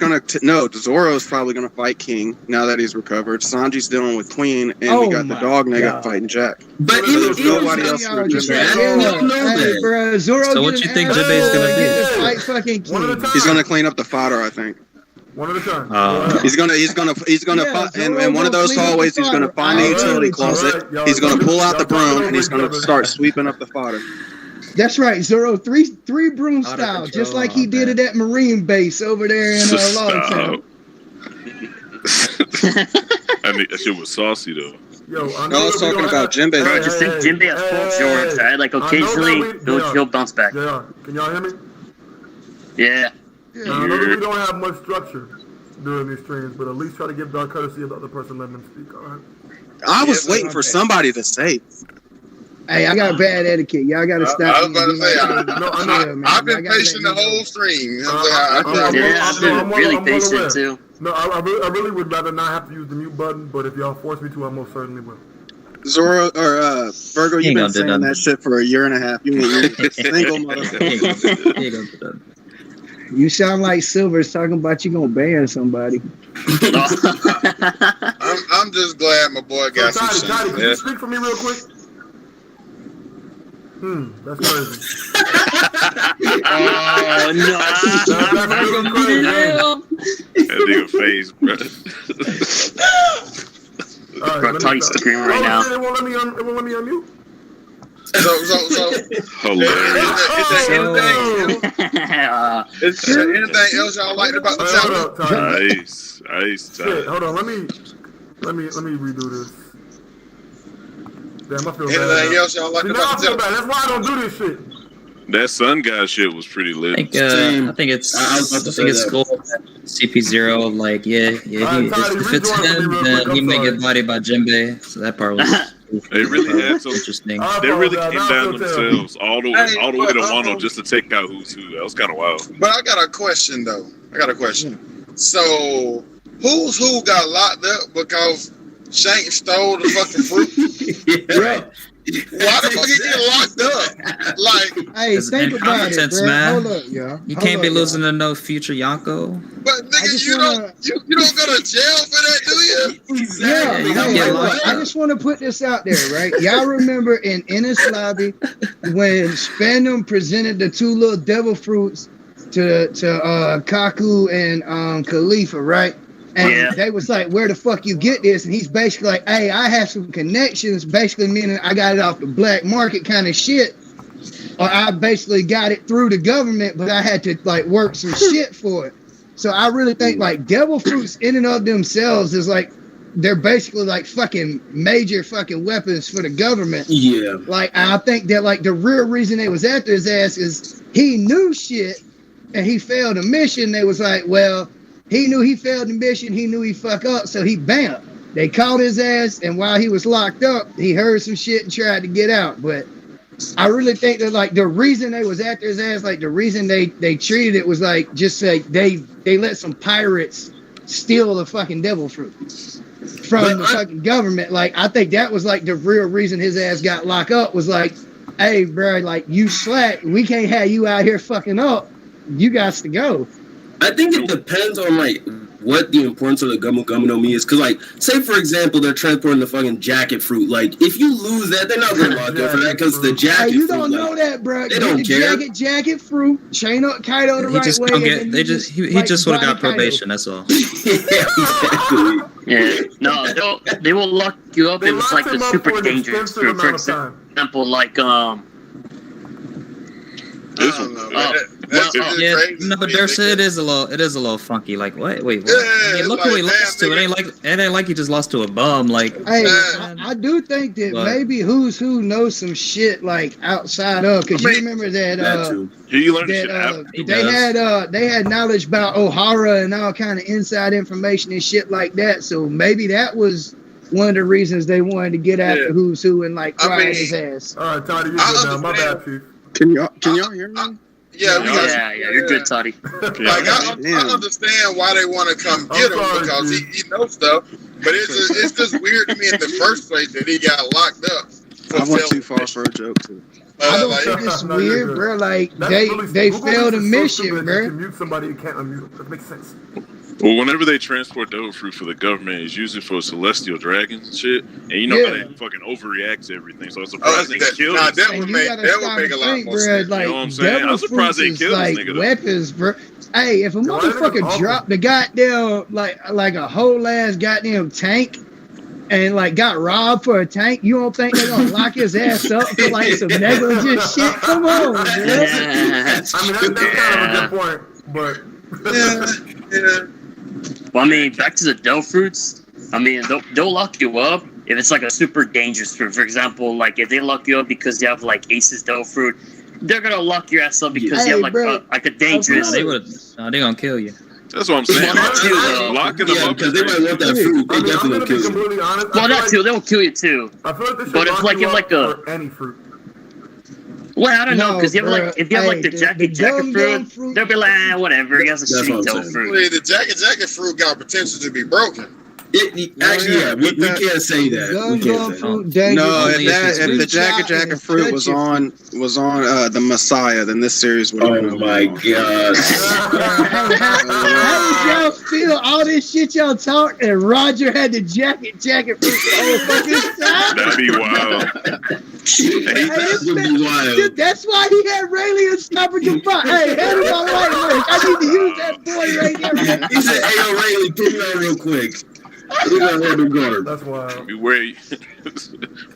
probably gonna fight King now that he's recovered. Sanji's dealing with Queen, and we got the dog nigga fighting Jack. But there's nobody else for Jinbei. So what you think Jinbei's gonna do? He's gonna clean up the fodder, I think. One at a time. He's gonna find, and one of those hallways. He's gonna find the utility closet. He's gonna pull out the broom, and he's gonna start sweeping up the fodder. That's right, Zoro, three broom style, just like he did it at Marine Base over there in Longtown. I mean, that shit was saucy though. Yo, I was talking about Jinbei. Bro, just think Jinbei has full shorts, right? Like occasionally he'll bounce back. Yeah. Can y'all hear me? Yeah. Now, I know that we don't have much structure during these streams, but at least try to give the courtesy of the other person letting them speak, all right? I was waiting for somebody to say. Hey, I got bad etiquette. Y'all got to stop. I was about to say, I've been patient the whole stream. I've been really patient too. No, I really would rather not have to use the mute button, but if y'all force me to, I most certainly will. Zoro or Virgo, you've been saying that shit for a year and a half. You mean you're single motherfucker? You sound like Silver's talking about you gonna ban somebody. I'm just glad my boy got some shit. Can you speak for me real quick? That's crazy. Oh no! That nigga face, bro. Bro, Toddy's screaming right now. It won't let me unmute. So is there anything else y'all liked about the chapter? Nice. Shit, hold on, let me redo this. Damn, I feel bad. Anything else y'all liked about the chapter? That's why I don't do this shit. That Sun God shit was pretty lit. I think it's cool. CP0, like, if it's him, then he may get bodied by Jinbei. So that part was they really had some interesting. They really came down themselves all the way to Wano just to take out who's who. That was kind of wild. But I got a question though. So who's who got locked up because Shank stole the fucking fruit. Yeah. Why the fuck he get locked up? Like, Hey, It's think about it, incompetence, bro. man. Hold up, y'all. You Hold can't be up, losing y'all. to no future Yonko. but I nigga, just you wanna- don't go to jail for that, do you? Yeah, You don't hey, get hold locked up. I up. just want to put this out there, right? Y'all remember in Ennis Lobby when Spandam presented the two little devil fruits to Kaku and Khalifa, right? And Yeah. they was like, where the fuck you get this? And he's basically like, hey, I have some connections, basically meaning I got it off the black market kind of shit. Or I basically got it through the government, but I had to like work some shit for it. So I really think like devil fruits in and of themselves is like, they're basically like fucking major fucking weapons for the government. Yeah. Like, I think that like the real reason they was after his ass is he knew shit and he failed a mission. They was like, well, he knew he failed the mission. He knew he fuck up. So he bam. They caught his ass. And while he was locked up, he heard some shit and tried to get out. But I really think that like the reason they was after his ass, like the reason they treated it was like, just like they let some pirates steal the fucking devil fruit from the fucking government. Like, I think that was like the real reason his ass got locked up was like, hey, bro, like you slack. We can't have you out here fucking up. You got to go. I think it depends on like what the importance of the Gumu Gumu no Mi is. Cause like, say for example, they're transporting the fucking jacket fruit. Like, if you lose that, they're not gonna lock up for that because the jacket Hey, you fruit. don't like, know that, bro. they Get don't the care. jacket fruit, chain up Kaido the He right just way. don't and get. then They you just. He like, just would have got body Kaido. probation. That's all. Yeah, exactly. Yeah, no, they will lock you up They if it's locked like the him up super for an dangerous extensive fruit. For amount of time. example, like I don't know. Oh, That's well, just Yeah, crazy no, to but me, their nigga. shit is a little funky. Like, wait, what? Yeah, I mean, look it's who he like, lost to. damn, It ain't like he just lost to a bum. Like, Hey, Man. I do think that But- maybe Who's Who knows some shit like outside of, because I you mean, remember that That too. You learn shit that after. He they does. had knowledge about O'Hara and all kind of inside information and shit like that. So maybe that was one of the reasons they wanted to get after Yeah. Who's Who and like I try mean- his ass. All right, Toddy, you're I good now. My understand. bad, Chief. Can y'all hear me? Yeah, we got yeah, you're good, Toddy. Like I Damn. understand why they want to come get I'm him sorry, because dude. he knows stuff, but it's just weird to me in the first place that he got locked up. For I went selling too far fish. for a joke too. I don't Like, think it's No, you're weird, good. bro. Like That's they really- failed a Google is so mission, stupid that bro. You can mute somebody you can't unmute. That makes sense. Well, whenever they transport devil fruit for the government, it's usually for celestial dragons and shit. And you know how Yeah. they fucking overreact to everything. So I'm oh, surprised they killed nah, this. that And would you make gotta that would stop make a and lot think, more bruh, sense. like, You know what I'm saying? devil I'm surprised they fruits killed is this like nigga, though. weapons, bro. Hey, if a why are they motherfucker awful? dropped the goddamn like a whole ass goddamn tank and like got robbed for a tank, you don't think they're gonna lock his ass up for like some negligent shit? Come on, bro. That's I mean, that's kind of Yeah. a good point, but Yeah. Well, I mean, back to the devil fruits. I mean, they'll lock you up if it's like a super dangerous fruit. For example, like if they lock you up because you have like Ace's devil fruit, they're gonna lock your ass up because Hey, you have like bro. a dangerous. no, they would. No, they gonna kill you. That's what I'm saying. Well, that too, though. Locking them Yeah, up because they might want that fruit. They I mean, I'm definitely gonna gonna be kill you. completely honest. Well, I that feel too. They'll kill you too. I feel like they should But it's lock like you in like up a- for any fruit. Well, I don't know, because you have No, like if you have like bruh. the Hey, jacket the jacket gum fruit, they'll be like, whatever. He has a That's what shitty I'm devil saying. fruit. Really, the jacket fruit got potential to be broken. Actually, yeah, we can't say that. Gun We can't say that. fruit, dangerous. No, Only if the Shot jacket and fruit was stretch it. on the Messiah, then this series would have been Oh over. my god. How did y'all feel all this shit y'all talk and Roger had the jacket fruit the whole fucking time? That'd be wild. Hey, That would be wild. Dude, that's why he had Rayleigh and stopping the fight. Hey, hand him my right leg. I need to use that boy right there. He said, "Hey, yo, Rayleigh, put me on real quick. We gonna hold the guard." That's wild. You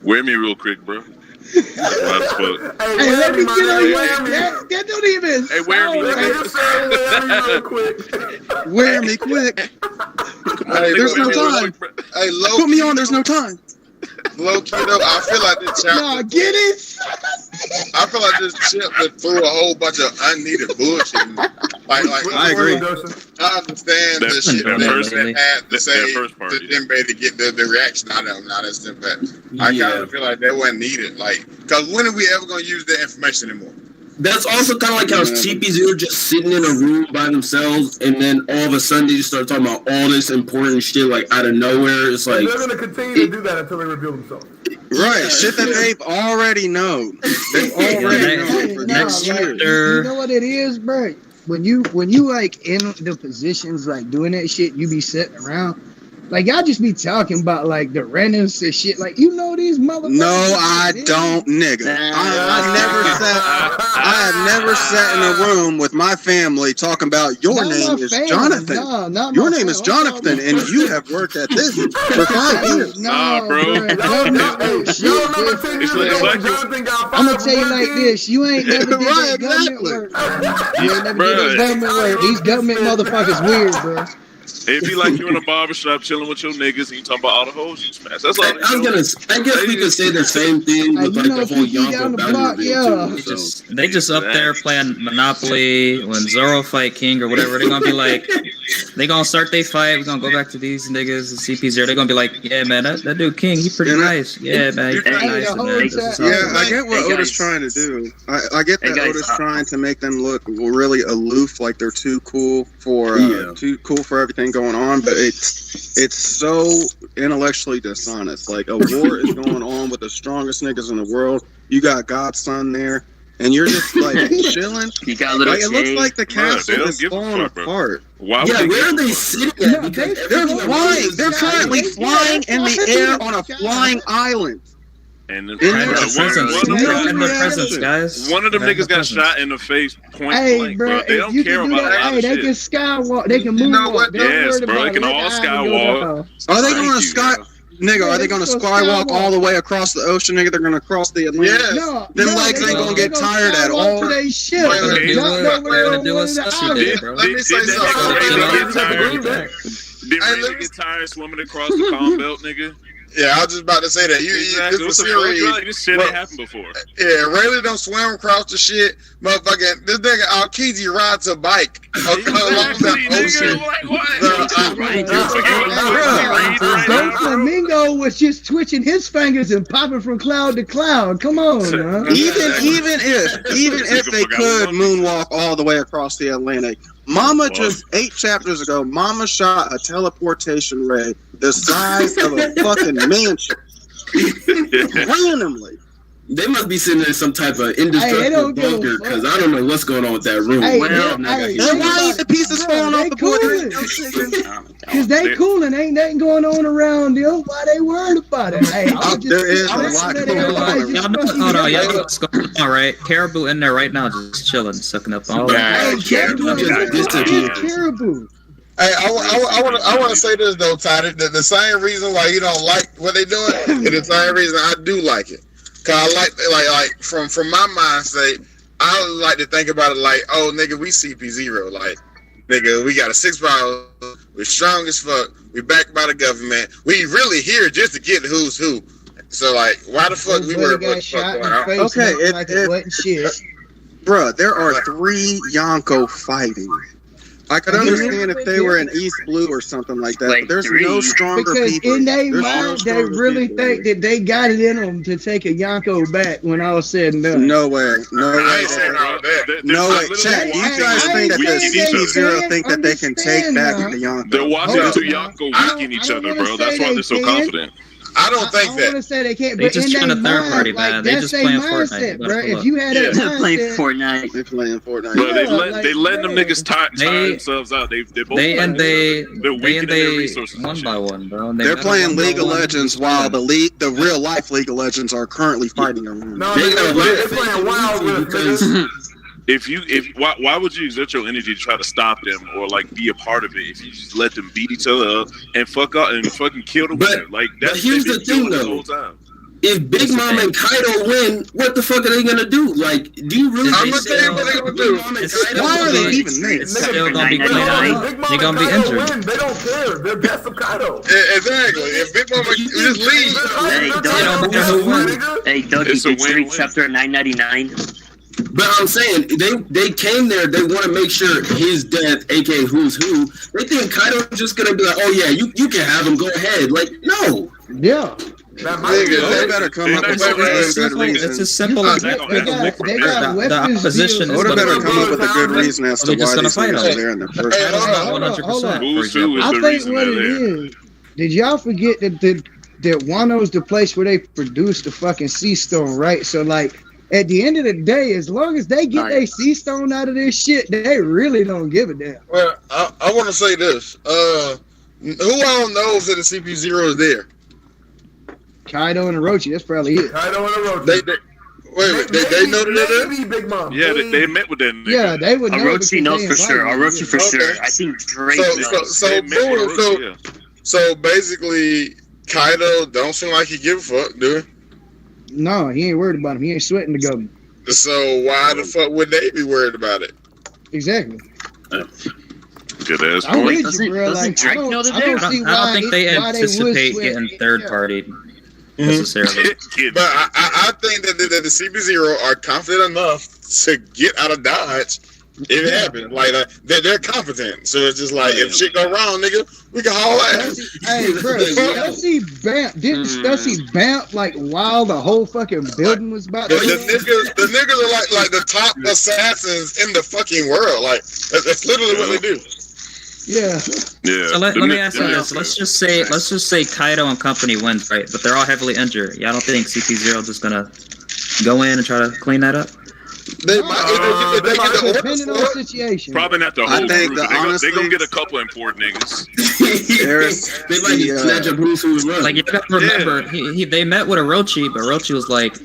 wear me real quick, bro. Wild as fuck. Hey, let me get on Hey, your wear me. that don't even Hey, wear me, sound nigga. right. Just say whatever real quick. Wear me quick. Come on, Hey, nigga, there's wear no me real time. quick, bro. Hey, low Put me on. There's no time. Low key though, I feel like this Nah, chapter. get it. I feel like this chapter threw a whole bunch of unneeded bullshit. Like I agree. I understand That- the shit that that first- they had to that say first part, to yeah. Jinbei to get the reaction out of him. Now that's simple. I kind Yeah. of feel like that wasn't needed. Like, cause when are we ever gonna use that information anymore? That's also kind of like how CP0 just sitting in a room by themselves, and then all of a sudden they just start talking about all this important shit like out of nowhere. It's like they're gonna continue to do that until they reveal themselves. Right, shit that they've already known. They've already known for next year. You know what it is, bro? When you like in the positions like doing that shit, you be sitting around. Like y'all just be talking about like the rentals and shit. Like you know these motherfuckers. No, I don't, nigga. I have never sat in a room with my family talking about your name is Jonathan. Your name is Jonathan, and you have worked at this for 5 years. Nah, bro. I'm gonna tell you like this: you ain't never did that government work. You ain't never did that government work. These government motherfuckers weird, bro. It'd be like you in a barbershop chilling with your niggas and you talking about all the hoes you smash. That's all. I guess we could say the same thing with like the whole Yonko boundary too. They just up there playing Monopoly when Zoro fight King or whatever. They're gonna be like, they gonna start their fight. We're gonna go back to these niggas and CP0. They're gonna be like, yeah, man, that dude King, he pretty nice. Yeah, man, he pretty nice. Yeah, I get what Oda's trying to do. I get that Oda's trying to make them look really aloof, like they're too cool for everything going on, but it's so intellectually dishonest. Like a war is going on with the strongest niggas in the world. You got God's son there, and you're just like chilling. You got little. Like, it looks like the castle is falling apart. Why yeah, where are they sitting at? They're flying. They're currently flying in the air on a flying island. And the presence, guys. One of them niggas got shot in the face point blank, bro. They don't care about that shit. They can skywalk. They can moonwalk. Yes, bro. They can all skywalk. Are they going to Nigga, are they going to skywalk all the way across the ocean, nigga? They're going to cross the Atlantic. Yes. No, them legs ain't going to get tired at all. Let me say something. Did Ray get tired swimming across the Calm Belt, nigga? Yeah, I was just about to say that. This shit ain't happened before. Yeah, Rayleigh don't swim across the shit. Motherfucking, this nigga Aokiji rides a bike along the ocean. Flamingo was just twitching his fingers and popping from cloud to cloud. Come on, man. Even if they could moonwalk all the way across the Atlantic, Mama just 8 chapters ago, Mama shot a teleportation ray the size of a fucking mansion. Randomly. They must be sitting in some type of indestructible bunker because I don't know what's going on with that room. Then why ain't the pieces falling off the board? Because they cooling. Ain't nothing going on around them. Why they worried about it? Hey, there is a lot going on. Hold on, y'all know what's going on, right? Caribou in there right now just chilling, sucking up all that. Caribou. Hey, I want to say this though, Ty. The same reason why you don't like what they doing is the same reason I do like it. Cause I like from my mindset, I like to think about it like, oh nigga, we CP0, like nigga, we got a 6-power, we're strong as fuck, we backed by the government, we really here just to get who's who. So like, why the fuck we worried about the fuck going on? Okay, bruh, there are 3 Yonko fighting. I could understand if they were in East Blue or something like that, but there's no stronger because people. In their mind, they really think that they got it in them to take a Yonko back when all said and done. No way. No way. I ain't saying all that. No way. Chat, do you guys think that the CP0 think that they can take back the Yonko? They're watching 2 Yonko weaken each other, bro. That's why they're so confident. I don't think I that. want to say they can't, They but just in trying their to third party, mind, man. like, They that's just their playing mindset, Fortnite. bro. If you had that They're playing mindset, Fortnite. They're playing Fortnite. Bro, they like, letting them niggas tire themselves out. They're weakening their resources. One by one, bro. They're playing League of Legends while the real life League of Legends are currently fighting around. No, they're playing Wild Rift, nigga. Why would you exert your energy to try to stop them or like be a part of it if you just let them beat each other up and fuck up and fucking kill the winner? Like that's here's the thing though. The whole time. If Big Mom and Kaido win, what the fuck are they gonna do? Like, do you really? I'm gonna tell you what they gonna do. Why are they even there? It's still gonna be played out. They're gonna be injured. They don't care. They're best of Kaido. Exactly. If Big Mama just leave. Hey, Doug, did you read chapter 999? But I'm saying they came there. They want to make sure his death, aka who's who. They think Kaido's just gonna be like, oh yeah, you can have him. Go ahead. Like no. yeah. That might Nigga, be Oda they- better come they- up with they- a good It's reason. as simple as They that. got The weapons opposition is deals. Oda gonna better be come up with a good reason as to They're just why gonna these fight niggas on are it. there in the first Hey, place. hold on. 100%. For Who's who example. is I the think reason what they're it there. is. Did y'all forget that Wano's the place where they produce the fucking sea stone, right? So like at the end of the day, as long as they get their sea stone out of this shit, they really don't give a damn. Well, I want to say this. Who all knows that the CP0 is there? Kaido and Orochi, that's probably it. Kaido and Orochi. They know that they're there? Maybe Big Mom. Yeah, they met with that nigga. Yeah, they would know. Orochi because knows they for sure. invited Orochi him. for sure. Okay. I think Drake So, knows. They met with Orochi, yeah. So basically, Kaido don't seem like he give a fuck, do No, he ain't worried about him. He ain't sweating the government. he? So why the fuck would they be worried about it? Exactly. Good ass I'm point. with you, bro. Doesn't Like, Drake I know don't that see I don't think they why would anticipate sweat. getting third party necessarily. But I think that the CP0 are confident enough to get out of Dodge if it happens. Like they're competent. So it's just like if shit go wrong, nigga, we can haul ass. Hey, bro, Stussy Bamp. Didn't Stussy Bamp like while the whole fucking building was about The to niggas are like the top assassins in the fucking world. Like that's literally what they do. Yeah. Yeah. So let Them me niggas- ask you this. Let's just say Kaido and company wins, right? But they're all heavily injured. Y'all don't think CP0 just gonna go in and try to clean that up? They might if they get the Depending on orders the for it. situation. Probably not the I whole think crew. that They gonna honestly- get a couple important niggas. There's They might the, snatch up Bruce who was running. Like you gotta remember, they met with Orochi, but Orochi was like,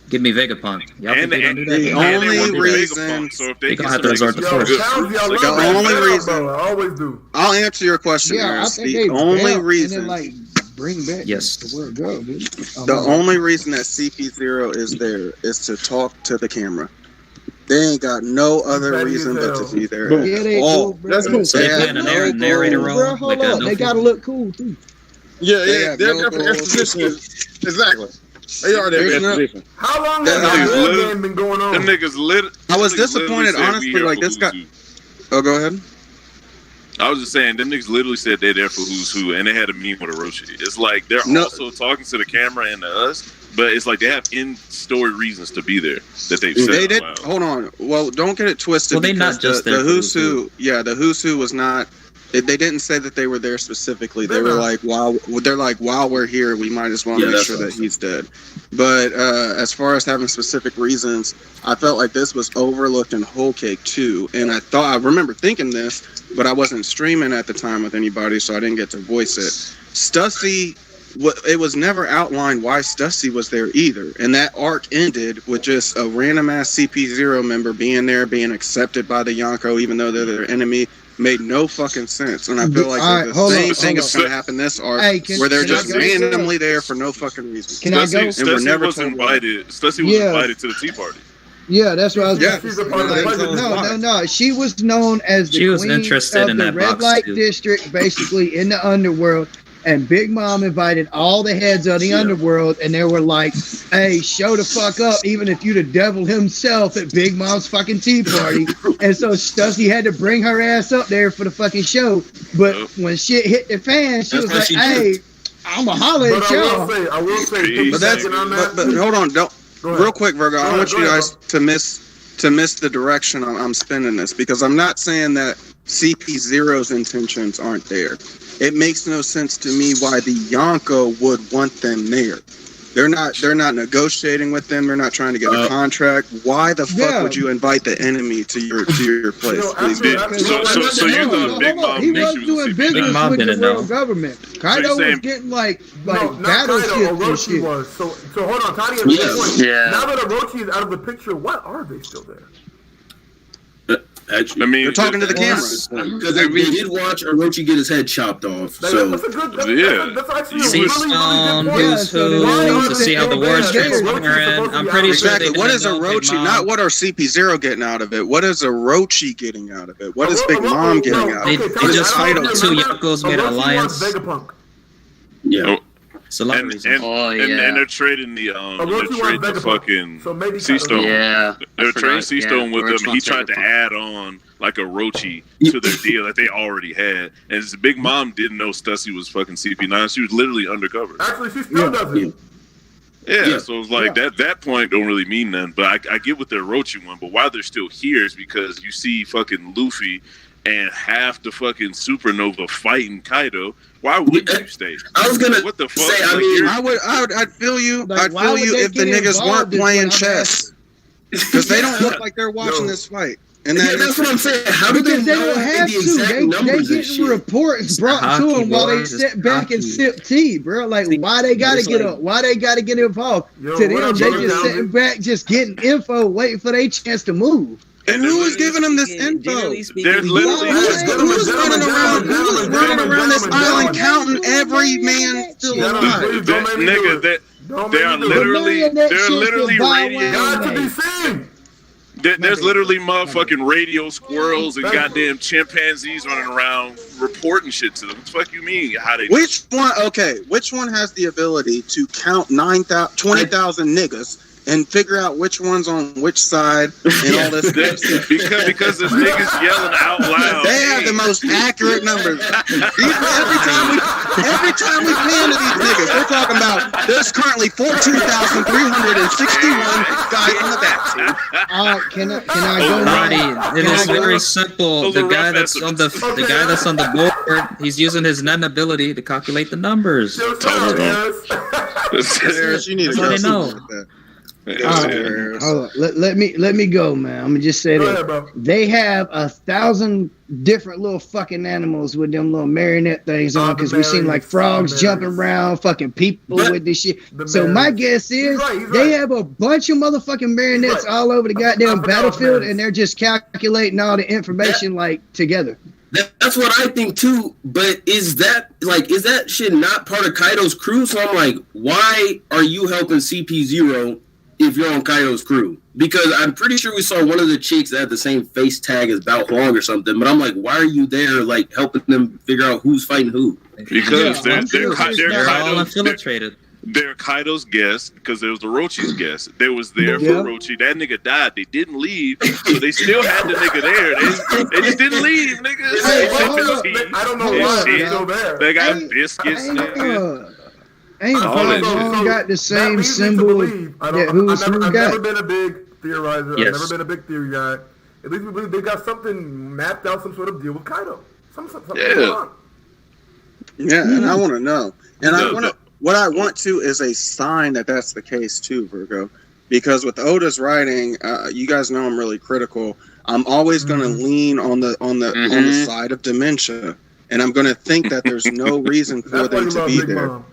"Give me Vegapunk." Y'all think they gonna do that? the and they only want to reason- Vegapunk, so if They they gonna get have to resort to Yo, force. Townsy, I love The that only belt, reason- bro. I always do. I'll answer your question, Yeah, I Ernest. think The they only bamp reason and then like bring back Yes. to where it goes. Dude. the only reason that CP0 is there is to talk to the camera. They ain't got no other Petty reason as but hell. to be there. Yeah, they at all. do, bro. That's cool. So they Yeah, playing a no narrator goals. role. Bro, hold like up. no They gotta look cool too. Yeah, They yeah, have they're no there for goals. exposition. Exactly. They are there for There's no- exposition. How long That has nigga's the lit. game been going on? Them niggas lit. I was them niggas disappointed, literally said, honestly, "We here like, for this guy- who's Oh, go ahead. who." I was just saying, them niggas literally said they're there for who's who, and they had a meme with Orochi. It's like they're No. also talking to the camera and to us, but it's like they have in-story reasons to be there that they've said. They out did. loud. Hold on. Well, don't get it twisted. Well, they because not just the there for who's Who's who. Yeah, the who's who was not. They didn't say that they were there specifically. They They're were not. like, while we're here, we might as well Yeah, make that's sure what that he's dead. But as far as having specific reasons, I felt like this was overlooked in Whole Cake too. And I remember thinking this, but I wasn't streaming at the time with anybody, so I didn't get to voice it. Stussy, it was never outlined why Stussy was there either. And that arc ended with just a random ass CP0 member being there, being accepted by the Yonko, even though they're their enemy. Made no fucking sense. And I feel like All right, the hold same on, thing hold is on. going to happen this arc, Hey, can- where they're can I just go? randomly there for no fucking reason. Can I go? And we're Stussy never was told why. invited. Stussy was Yeah. invited to the tea party. Yeah, that's what I was Yeah. about to She's say. a part of the Like, president. no. She was known as the She was queen interested of in the that red box, light too. district, basically in the underworld. And Big Mom invited all the heads of the underworld, and they were like, "Hey, show the fuck up, even if you the devil himself at Big Mom's fucking tea party." And so Stussy had to bring her ass up there for the fucking show. But when shit hit the fan, she That's was what like, she "Hey, did. I'ma holler But at I y'all." will say, Peace. But that's on that. but hold on, don't Go ahead. real quick, Virgo. I Go want ahead, you go guys to miss the direction I'm spinning this, because I'm not saying that CP0's intentions aren't there. It makes no sense to me why the Yonko would want them there. They're not negotiating with them. They're not trying to get a contract. Why the fuck Yeah. would you invite the enemy to your place? know, Please after- do. after- So you Hold thought on, Big hold on. Mom He knew was she was doing CP0? business Big Mom with the didn't world know. government. Kaido was saying- getting like No, not battle Kaido. ships and Orochi shit. was. So hold on, Toddy has a good point. Yeah. Now that Orochi is out of the picture, what are they still there? Actually, I mean, They're talking to the camera. because they did watch Orochi get his head chopped off. Like, So that's a good. Yeah. That's actually a See really, Stone, really good point. who's so who, why to is see it how the over war's there? transferring. I'm pretty sure they Exactly. What didn't is know Big Orochi? Mom. Not what are CP0 getting out of it. What is Orochi getting out of it? What is Big Mom getting out of They it? they just I don't the two know. Yonkos made an alliance. Vegapunk. yeah, It's a lot of And, reasons. Oh, and yeah. they're trading the Orochi they're wants trading the Vegapunk. fucking So maybe Sea Stone. Yeah. They're I trading forgot, Sea Stone yeah. with Orochi them. He wants tried to Vegapunk. add on like a Rochi to their deal that they already had. And his big mom didn't know Stussy was fucking CP9. She was literally undercover. Actually, she still doesn't. Yeah, so it's like that point don't really mean nothing. But I get with their Orochi one, but why they're still here is because you see fucking Luffy and half the fucking Supernova fighting Kaido. Why wouldn't you stay? I was gonna what the fuck? say, I'd feel you. Like, I'd why feel would you they if the get niggas weren't involved is playing what I'm chess. Because they don't look like they're watching this fight. And then that's what I'm saying. How do Because they they know don't have the exact to. They numbers and getting shit? reports brought to hockey, them while they boys. sit It's back and hockey. sip tea, bro. Like, why they gotta It's get like- up? Why they gotta get involved? Yo, To what them, up, they brother? just sitting back, just getting info, waiting for their chance to move. And who is giving them this info? They're literally Who's running around? Who's running around this island counting every man still alive? Please don't make me do nigga, it. Don't they make are me do it. literally they're literally radio. Got to be seen. There's literally motherfucking radio squirrels and goddamn chimpanzees running around reporting shit to them. What the fuck you mean? How they? Which one? Okay, which one has the ability to count 20,000 niggas and figure out which one's on which side and all this stuff? because this niggas yelling out loud. They have the most accurate numbers. Every time we pay into these niggas, we're talking about there's currently 14,361 guys in the backseat. Can I go Buddy, now? it Can is I go very now? simple. Those The are guy rough that's on the guy that's on the board, he's using his net ability to calculate the numbers. Yo, shut up, Serious, you need to That's how they go know. something like that. Alright, hold on. Let me go, man. I'm gonna just say Go that ahead, bro. they have 1,000 different little fucking animals with them little marionette things on, because we seen like frogs jumping around, fucking people with this shit. So my guess is they have a bunch of motherfucking marionettes all over the goddamn battlefield, and they're just calculating all the information like together. That's what I think too. But is that shit not part of Kaido's crew? So I'm like, why are you helping CP0 if you're on Kaido's crew? Because I'm pretty sure we saw one of the chicks that had the same face tag as Bao Huang or something. But I'm like, why are you there, like helping them figure out who's fighting who? Because they're all infiltrated. They're Kaido's guests because there was the Orochi's guest. They was there for Orochi. That nigga died. They didn't leave, so they still had the nigga there. They just didn't leave, nigga. They sipping tea I don't know and why shit. they're still there. They got biscuits. Nigga. Ain't All that Bao shit. got the That same leads me to symbol believe- that I've who's never got. been a big theorizer. Yes. I've never been a big theory guy. At least we believe they got something mapped out, some sort of deal with Kaido. Something going on. Yeah, and I want to know. And I No, want to. What I want to is a sign that that's the case too, Virgo. Because with Oda's writing, you guys know I'm really critical. I'm always going to lean on the side of dementia, and I'm going to think that there's no reason for That's why them you to love be Big there. Mom.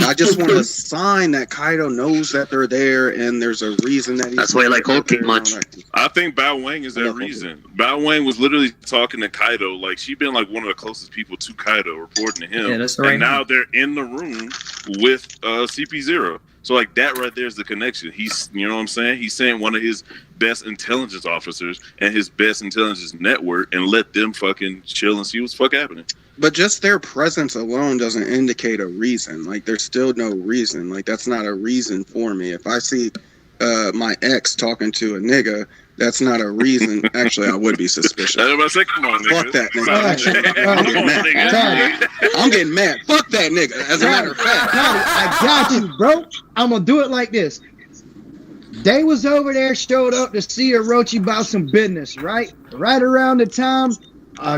I just want a sign that Kaido knows that they're there, and there's a reason that he's. That's why I like Hulk there and all much. that. I think Bao Wang is that reason. Bao Wang was literally talking to Kaido, like she been like one of the closest people to Kaido, reporting to him. Yeah, that's right and now now. they're in the room with CP0. So like that right there is the connection. He's, you know what I'm saying? He's saying one of his best intelligence officers and his best intelligence network, and let them fucking chill and see what's fuck happening. But just their presence alone doesn't indicate a reason. Like, there's still no reason. Like, that's not a reason for me. If I see my ex talking to a nigga, that's not a reason. Actually, I would be suspicious. That's what I say. Come on, nigga. Fuck that nigga. Alright, I'm getting mad. nigga. I'm getting mad. Fuck that nigga. As a matter of fact. I got you, bro. I'm gonna do it like this. They was over there, showed up to see Orochi about some business, right? Right around the time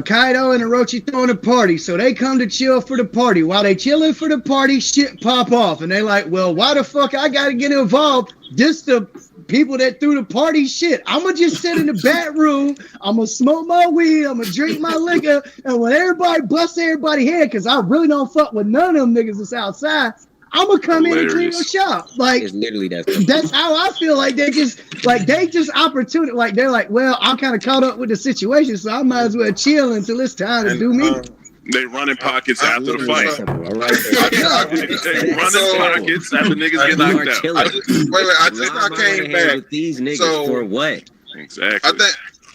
Kaido and Orochi throwing a party, so they come to chill for the party. While they chilling for the party, shit pop off, and they like, well, why the fuck I gotta get involved? Just the people that threw the party shit. I'ma just sit in the back room. I'ma smoke my weed. I'ma drink my liquor, and when everybody busts everybody's head, because I really don't fuck with none of them niggas that's outside, I'ma come in and clean your shop. Like, It's literally that. that's how I feel. Like they just opportunity. Like they're like, well, I'm kind of caught up with the situation, so I might as well chill until it's time to do me. They running pockets after the fight. All right. They running pockets after niggas get knocked out. Wait, I think I came back. With these niggas So- for what? Exactly.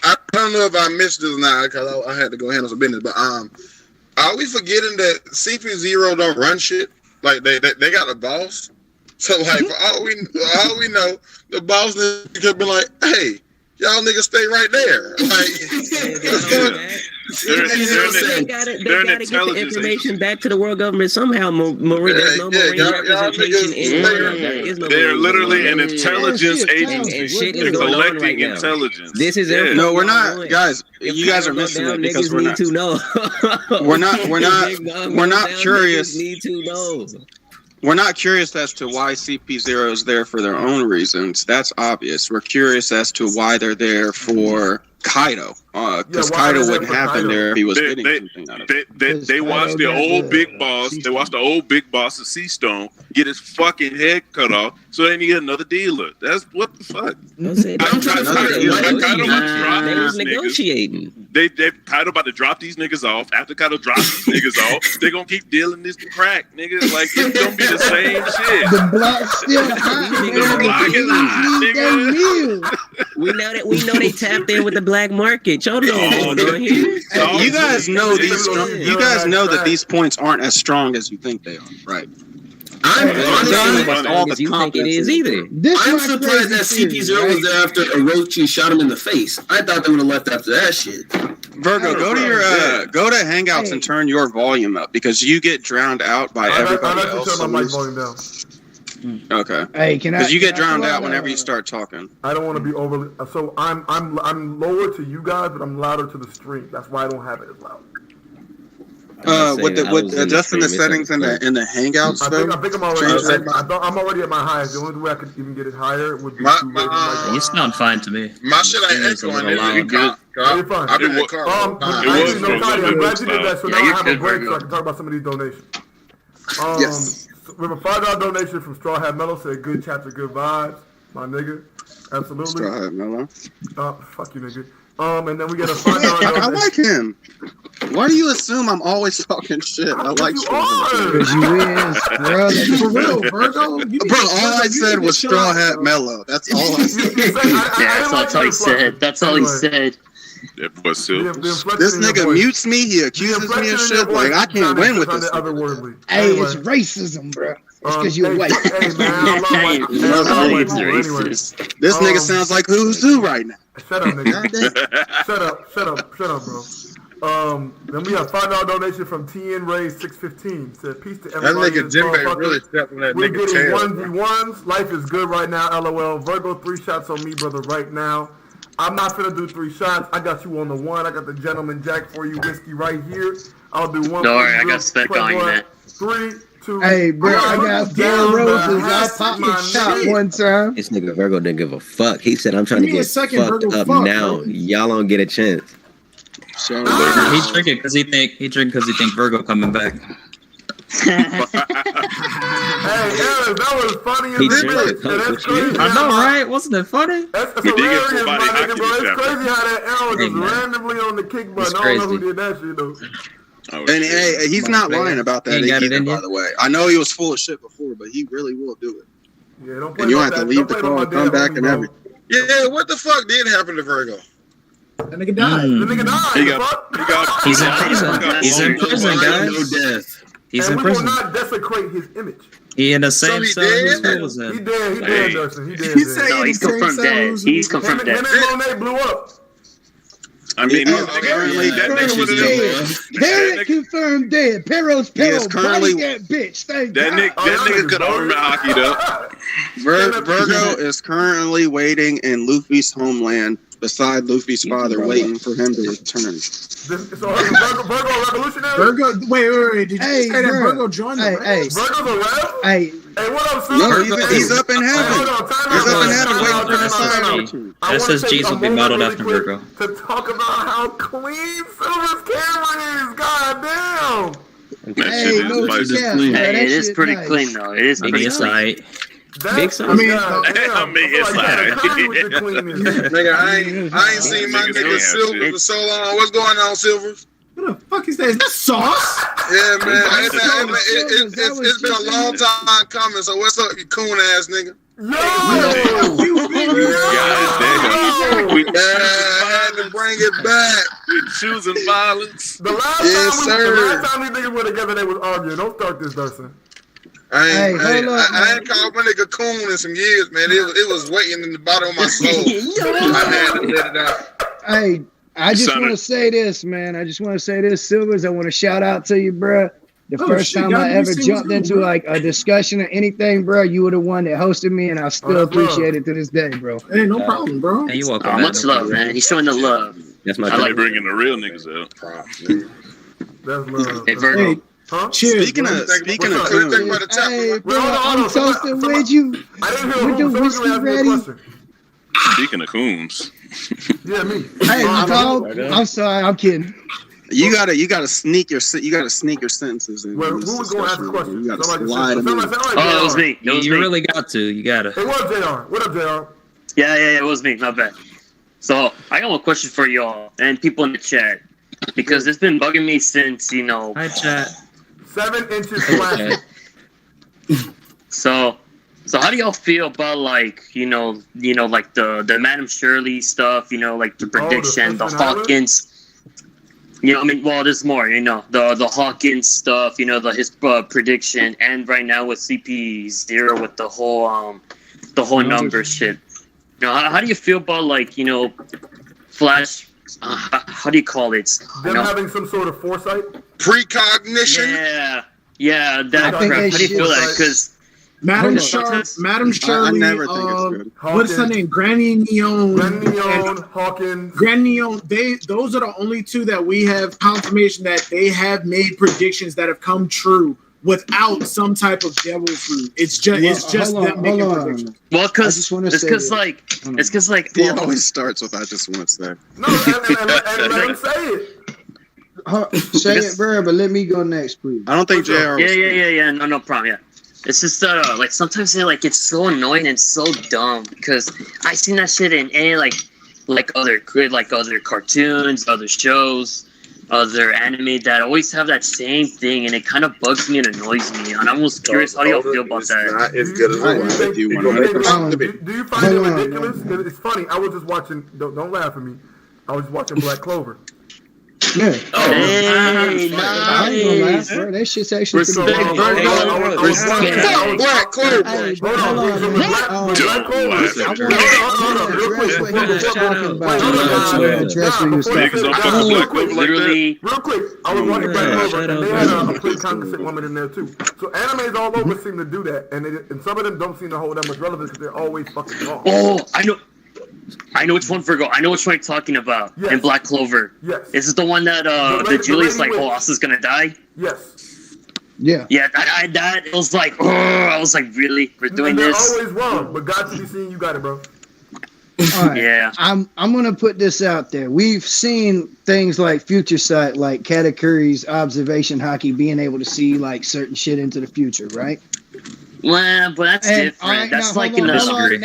I don't know if I missed this now because I had to go handle some business, but are we forgetting that CP0 don't run shit? Like they got a boss. So like for all we know, the boss could be like, hey, y'all niggas stay right there. They gotta get the information back to the world government somehow. Marine, there's no Marine representation in America. They're literally an intelligence agency. And shit is They're going on right collecting now. intelligence. This is No, we're not, guys. You guys are missing it because we're not. To know. We're not curious. Need to know. We're not curious as to why CP0 is there for their own reasons. That's obvious. We're curious as to why they're there for Kaido. Because Kaido wouldn't have been there if he was getting something out of it. They watched the old big boss. They watched the old big boss of Sea Stone get his fucking head cut off, so they need another dealer. That's what the fuck. They was negotiating. They Kaido about to drop these niggas off. After Kaido drops these niggas off, they gonna keep dealing this crack, niggas. Like it's gonna be the same shit. The block still hot. The block is hot, nigga. We know they tapped in with the black market. Y'all know what's going on here. You guys know these. You guys know that these points aren't as strong as you think they are, right? I'm honestly, you think it is either. I'm surprised that CP0 was there after Orochi shot him in the face. I thought they would have left after that shit. Virgo, go to Hangouts and turn your volume up because you get drowned out by everybody else. I turn my mic volume down. Okay. Hey, can I? Because you get drowned out whenever you start talking. I don't want to be overly. So I'm lower to you guys, but I'm louder to the stream. That's why I don't have it as loud. With adjusting the settings in the Hangouts, I think I'm already. I'm already at my highest. The only way I could even get it higher would be. You sound fine to me. My shit ain't echoing. You're fine. I've been in the car. I'm glad you did that. So now I have a break so I can talk about some of these donations. Yes. We have a $5 donation from Straw Hat Mellow. Said good chapter, good vibes, my nigga. Absolutely. Straw Hat Mellow. Fuck you, nigga. And then we get a $5 donation. I like him. Why do you assume I'm always talking shit? I like Straw Hat. Because you is, bro. That's for real, Virgo. Bro, all I said was Straw Hat Mellow. That's all I said. That's all he said. That's all he said. That boy Silver. This nigga mutes me. He accuses me of shit. Like I can't win with this. Hey, it's racism, bro. It's because you're white. This nigga sounds like Who's Who right now. Shut up, nigga. Shut up, bro. Then we have $5 donation from TN Ray 615. Said peace to everybody. That nigga Jinbei really stepped on that We're nigga getting tail. 1v1s. Life is good right now. LOL. Virgo, 3 shots on me, brother, right now. I'm not finna do 3 shots. I got you on the 1. I got the Gentleman Jack for you, whiskey right here. I'll do 1. Don't worry, I got spec on you, man. 3, 2. Hey, bro, I got 4 roses. I popped the shot one time. This nigga Virgo didn't give a fuck. He said, I'm trying to get fucked up now. Y'all don't get a chance. He drinking because he think Virgo coming back. Hey, Aaron, that was funny as shit. That's crazy. I know, right? Wasn't it funny? That's hilarious, my nigga, bro. It's crazy how that arrow was just randomly on the kick button. I don't know who did that shit, though. And hey, he's not lying about that either, by the way. I know he was full of shit before, but he really will do it. Yeah, don't play and you have to leave the call, come back, and everything. Yeah, what the fuck did happen to Virgo? That nigga died. The nigga died. He's in prison. He's in prison, guys. No death. He's in prison. We will not desecrate his image. He in the same cell as Will was in. He dead, Dustin. He dead. No, he's confirmed dead. He's confirmed dead. Him and Monet blew up. I mean, that nigga was dead. Parrot confirmed dead. Pero's Pero currently that bitch. Thank that nigga could have hockeyed up. Virgo is currently waiting in Luffy's homeland beside Luffy's father, waiting for him to return. So Virgo revolutionary? Virgo, wait. Did you say that Virgo joined the Rebels? Virgo's a rebel? Hey, what up, Sue? No, he's up in heaven. He's up in heaven waiting for the sign. SSGs will be modeled after Virgo. To talk about how clean Silver's camera is. God damn. Hey, no, hey, it is pretty clean though. It is pretty clean. Big size. I mean, it's nigga, I ain't seen my nigga Silver for so long. What's going on, Silver? What the fuck is that? Is that sauce? Yeah, man. It's been a long time coming. So what's up, you coon ass nigga? We had to bring it back. We're choosing violence. The last time these niggas were together, they was arguing. Don't start this, Dustin. I ain't called my nigga coon in some years, man. It was waiting in the bottom of my soul. I had to let it out. Hey, I just want to say this, man. I just want to say this, Silvers. I want to shout out to you, bro. The first time I ever jumped into like a discussion or anything, bro, you were the one that hosted me, and I still appreciate it to this day, bro. Hey, no problem, bro. Hey, you welcome. Much love, man. He's showing the love. That's my. I like bringing the real niggas out. That's love. Hey, Virgo. Huh? Cheers. Speaking of Hey, bro, I'm toasting with you. I didn't hear With the whiskey ready. Speaking of coons. Yeah, me. Hey, dog. I'm sorry. I'm kidding. You gotta sneak your sentences in. Well, who was gonna ask the question? You gotta slide them in. Oh, it was me. You really got to. You gotta. Hey, what up, JR? What up, JR? Yeah, it was me. My bad. So I got one question for y'all and people in the chat because it's been bugging me since Hi, chat. 7 inches flat. So how do y'all feel about like like the Madam Shirley stuff? Like the prediction, the Hawkins. Well, there's more. The Hawkins stuff. His prediction, and right now with CP0 with the whole number shit. How do you feel about like Flash? How do you call it? Them having some sort of foresight, precognition. Yeah, that crap. How do you feel that? Because Madam Shirley, I never think it's good. What's her name? Granny Neon, Hawkins. Granny Neon. Those are the only two that we have confirmation that they have made predictions that have come true without some type of devil fruit. It's just them making predictions. Well, it's because He always starts with "I just want to say." No, and let him say it. Say it, bro. But let me go next, please. I don't think JR. Yeah. No problem. Yeah. It's just like sometimes they it's so annoying and so dumb because I seen that shit in any like other cartoons, other shows, other anime that always have that same thing, and it kind of bugs me and annoys me. And I'm almost curious, how do y'all feel about that? It's good as well. Do you find it ridiculous? It's funny. I was just watching. Don't laugh at me. I was watching Black Clover. Yeah. Hey, nice. I ain't gonna laugh, bro. That shit's actually Respect, pretty good. Black Clover. Literally. Real quick, I was watching Black Clover, and they had a complete cognizant woman in there too. So animes all over seem to do that, and some of them don't seem to hold that much relevance because they're always fucking wrong. Oh, I know which one, Virgo. I know which one you're talking about. Yes. In Black Clover. Yes. Is it the one that the Julius like, Asa's gonna die? Yes. Yeah. Yeah, that it was like, I was like, really? We're doing they're this? Always wrong, but God to be seen, you got it, bro. All right. Yeah. I'm gonna put this out there. We've seen things like Future Sight, like Katakuri's observation hockey, being able to see like certain shit into the future, right? Well, but that's different. Right, that's now, like hold in on, the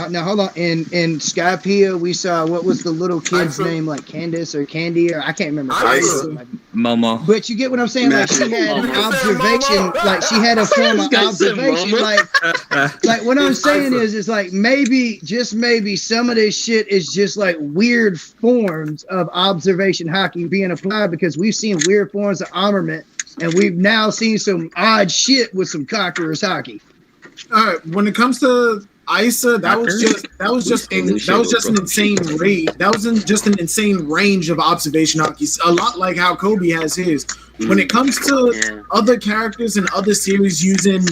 now hold on. In Skypiea, we saw what was the little kid's name, like Candace or Candy, or I can't remember. Momo. But you get what I'm saying? Like she had an observation, like she had a form of observation. Like what I'm saying is like maybe, just maybe, some of this shit is just like weird forms of observation hockey being applied, because we've seen weird forms of armament. And we've now seen some odd shit with some Conquerors hockey. All right, when it comes to Isa, that was just an insane rate. That was just an insane range of observation hockey. A lot like how Kobe has his. When it comes to other characters and other series using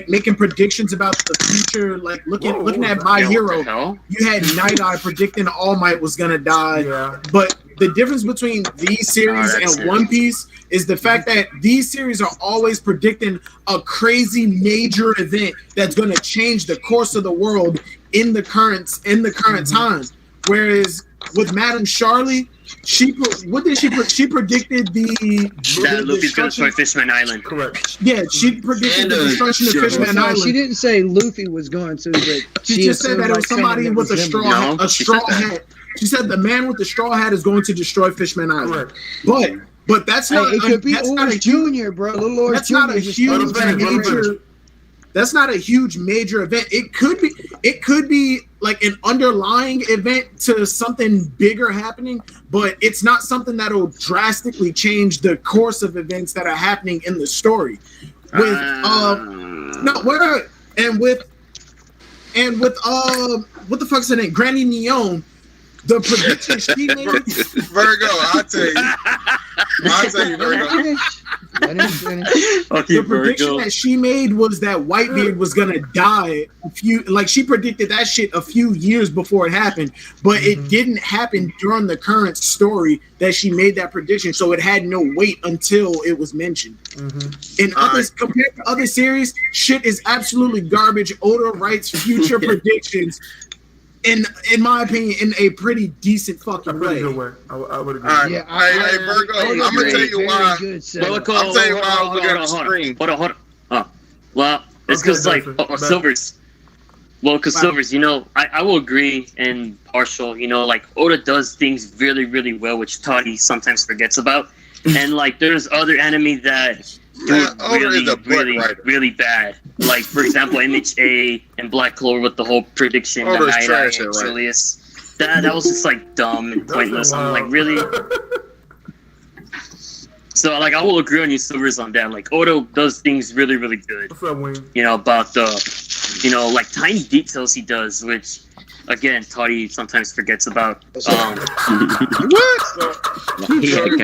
making predictions about the future, like looking at My Hero, you had Night Eye predicting All Might was gonna die. Yeah. But the difference between these series and One Piece is the fact that these series are always predicting a crazy major event that's going to change the course of the world in the current time. Whereas with Madame Charlie, she predicted that Luffy's going to destroy Fishman Island. Correct. Yeah, she predicted the destruction of Fishman Island. She didn't say Luffy was going to, but she just said that it was somebody with a straw hat. She said the man with the straw hat is going to destroy Fishman Island. Correct. But that's not. It could be Orange Jr., bro. Little Orange That's not a huge major. That's not a huge major event. It could be like an underlying event to something bigger happening, but it's not something that'll drastically change the course of events that are happening in the story. with what the fuck's her name? Granny Neon. The prediction she made. Virgo, I'll tell you, Virgo. The prediction that she made was that Whitebeard was gonna die she predicted that shit a few years before it happened, but it didn't happen during the current story that she made that prediction, so it had no weight until it was mentioned. In others, compared to other series, shit is absolutely garbage. Oda writes future predictions. In my opinion, in a pretty decent fucking way. I would agree. Hey, Virgo, I'm gonna tell you why. I'm telling you why I was looking at the screen. Hold on. Well, it's because Silvers. Well, because Silvers, I will agree and partial. Oda does things really, really well, which Toddy sometimes forgets about. And there's other anime that really bad. Like, for example, MHA and Black Clover with the whole prediction that Julius. That was just dumb and pointless. I'm like, really? So I will agree on you, Silvers, on that. Oda does things really, really good. What's up, Wayne? About the tiny details he does, which again, Toddy sometimes forgets about. What?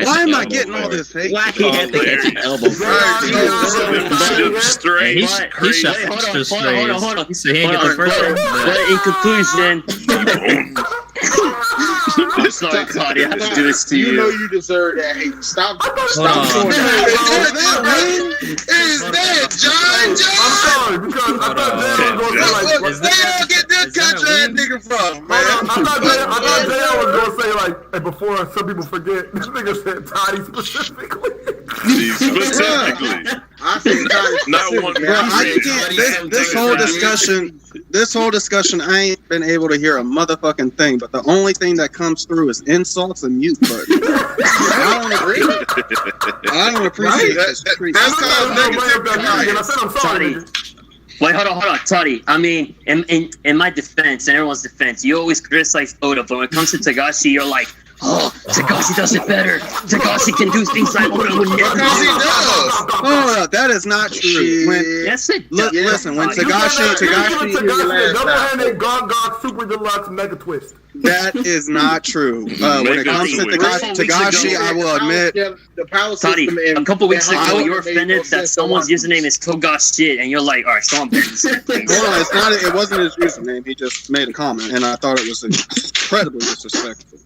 Why am I getting all this hate? Why he had to catch an elbow? He shot extra straight. Hold on. He said he ain't get the first one. But in conclusion, I'm sorry, Toddy, I have to do this to you. You know you deserve that hate. Stop doing that. Is that John? I'm sorry, because I thought Jay was going to say where y'all get this country ass nigga from, man? I thought Jay was going to say before some people forget, this nigga said Toddy specifically. I think Toddy not one. This whole discussion, I ain't been able to hear a motherfucking thing. But the only thing that comes through is insults and mute buttons. I don't agree. I don't appreciate this. That's called negative bias. Toddy. Wait, hold on, Toddy. I mean, in my defense, and everyone's defense, you always criticize Oda, but when it comes to Togashi, you're like, oh, Togashi does it better. Togashi can do things like Oda would never do. Because he does. Oh, that is not true. Yes, it does. Listen, when Togashi double-handed Gog Super Deluxe Mega Twist. That is not true. When it comes to Togashi, I will admit. Toddy, a couple weeks ago, you were offended that someone's username is Togashi shit, and you're like, all right, someone better say it, please. Hold on, it wasn't his username. He just made a comment, and I thought it was incredibly disrespectful.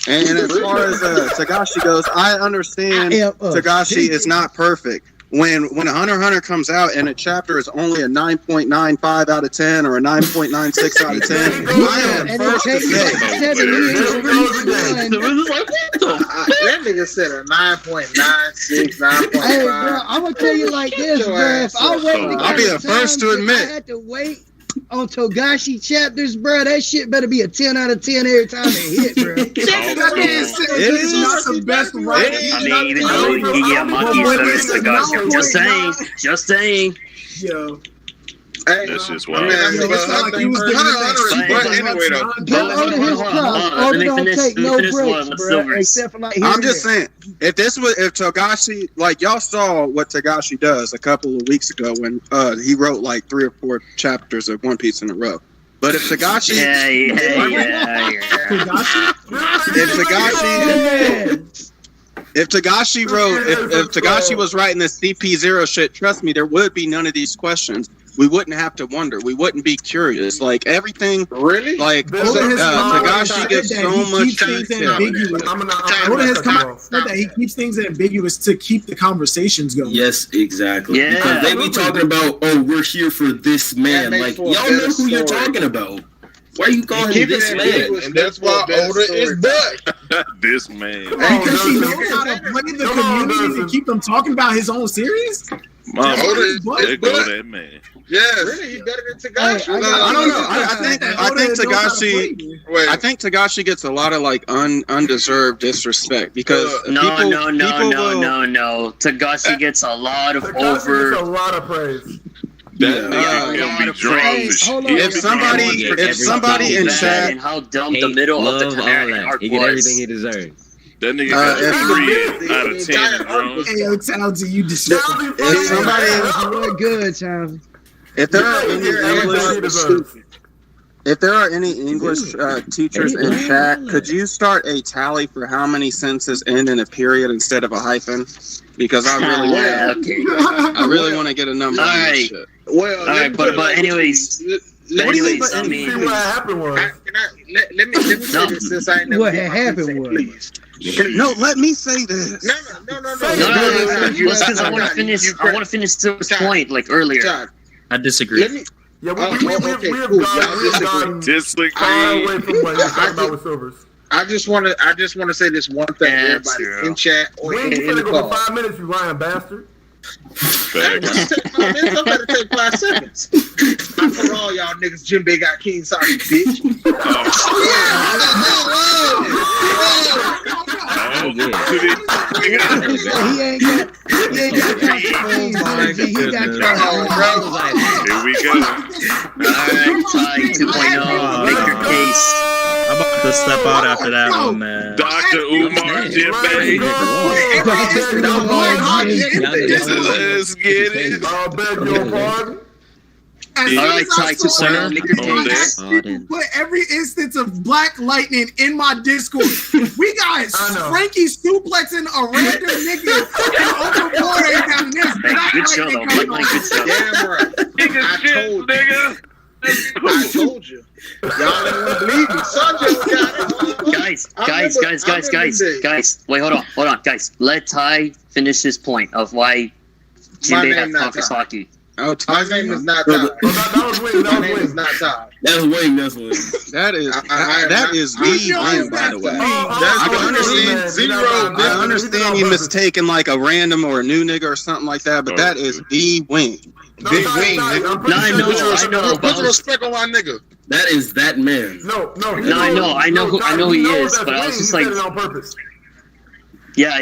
And as far as Togashi goes, I understand Togashi is not perfect. When Hunter x Hunter comes out and a chapter is only a 9.95 out of 10 or a 9.96 out of 10, I am first to say. That nigga said a 9.96, 9.5. Hey, bro, I'm gonna tell you like this, bro. If I wait, I'll be the first to admit. I had to wait on Togashi chapters, bro. That shit better be a 10 out of 10 every time it hit, bro. It is not the best writing. I mean, even though Higiyamaki is better than Togashi. Just saying. Yo. Hey, that's just wild. wild. Let me finish one. Silvers. I'm just saying, if Togashi, y'all saw what Togashi does a couple of weeks ago when he wrote 3 or 4 chapters of One Piece in a row. But if Togashi, if Togashi was writing this CP0 shit, trust me, there would be none of these questions. We wouldn't have to wonder. We wouldn't be curious. Everything. Really? Togashi gets so much detail. Oda has come out said that he keeps things ambiguous to keep the conversations going. Yes, exactly. Yeah, because they be talking about, oh, we're here for this man. Y'all know who you're talking about. Why are you calling him this man? And that's why Oda is back. This man. Because he knows how to play the community to keep them talking about his own series? There go that man. Yes. Really, he better than Togashi. I don't know. I think Togashi gets a lot of undeserved disrespect because no. Togashi gets a lot of a lot of praise. If somebody in chat and how dumb the middle of the Canary arc he get everything he deserves. That nigga got 3 out of 10, bro. Hey, yo, Townsy, you disgusting. If somebody, Look good, Charlie. if there are any English teachers in chat, could you start a tally for how many sentences end in a period instead of a hyphen? Because I really want to get a number. All right. Well, all right, but anyways, what do you mean? I mean, See what happened was. let me say this since I ain't never What had happened was. please. No, let me say this. No. Because I want to finish. I want to finish Silver's point like earlier. John, I disagree. let me. Yeah, we Okay, have cool. gotten Y'all Disagree. far away from what you're talking about with Silvers. I just want to say this one thing to everybody in chat or We ain't in gonna the go call. for 5 minutes, you lying bastard. Just take 5 minutes. I'm gonna take 5 seconds. I'm for all y'all niggas. Jim Bay got king sorry, bitch. He ain't got Here we go. Alright, Ty 2.0. Make your case. I'm about to step out after that one, man. Dr. Umar Jimbay. Let's get it. I beg your pardon. As soon Alright, as I Ty saw 2.0. that, Make your I case. asked people to put every instance of Black Lightning in my Discord. We got I know. Frankie suplexing a random nigga and overboard ain't having this. Black Good show, Lightning though. coming Like, good show. Damn right. I told you. Y'all didn't want to believe me. Sanjay got it. Guys. Wait, hold on, guys. Let Ty finish his point of why Jinbei has conquers hockey. Oh, My name is not Ty. That was Wayne. My name is not Ty. That's Wayne. That's Wayne. that is the win, by the way. That's I what can understand zero. I understand you mistaken like a random or a new nigga or something like that, but that is the win. Big wing, nigga. I know. Put some respect on my nigga. That is that man. No. I know who he is, but I was just like, on purpose. yeah.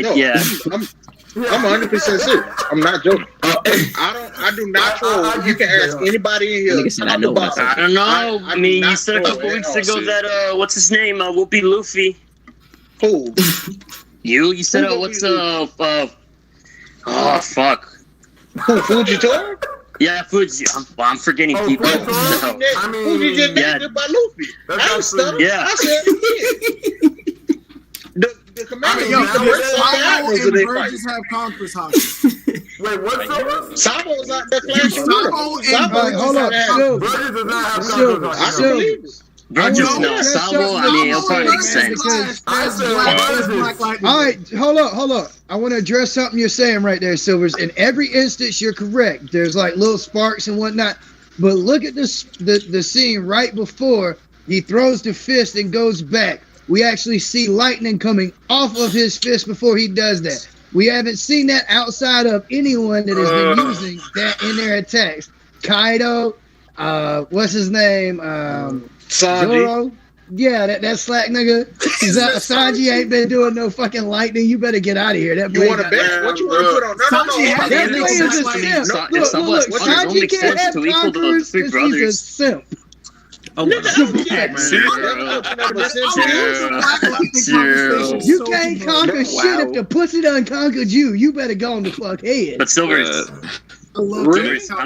I'm 100% serious. I'm not joking. I do not troll. You can ask anybody in here. Nigga said I know about myself. I don't know. I mean, you said a troll couple at weeks all. ago that what's his name? Whoopi Luffy. Who? You said what's oh fuck. Fujitora? Yeah, Fuji. I'm forgetting people. I mean, Fuji just yeah. did by Luffy. I ain't stuttering. Yeah. I said the commander. Yo, the rest of the Sabo admirals and they Burgess fight. have conquerors hockey. Wait, what's Silvers? Sabo's out there clashing with Sabo him. and Sabo Alright, hold up. Burgess does not have Silver. conquerors. I can believe it. Burgess, No, no, that's Sabo. I mean, it'll probably make sense. All right, hold up. I want to address something you're saying right there, Silvers. In every instance, you're correct. There's like little sparks and whatnot. But look at this, the scene right before he throws the fist and goes back. We actually see lightning coming off of his fist before he does that. We haven't seen that outside of anyone that has been using that in their attacks. Kaido, what's his name? Sanji. Zoro. Yeah, that slack nigga. Sanji ain't been doing no fucking lightning. You better get out of here. That You want to bet? What you want to put on? No. that player is a simp. Look, Sanji can't have conquerors because he's a simp. Oh, You can't conquer shit if the pussy done conquered you. You better go on the fuck head. But Silver, I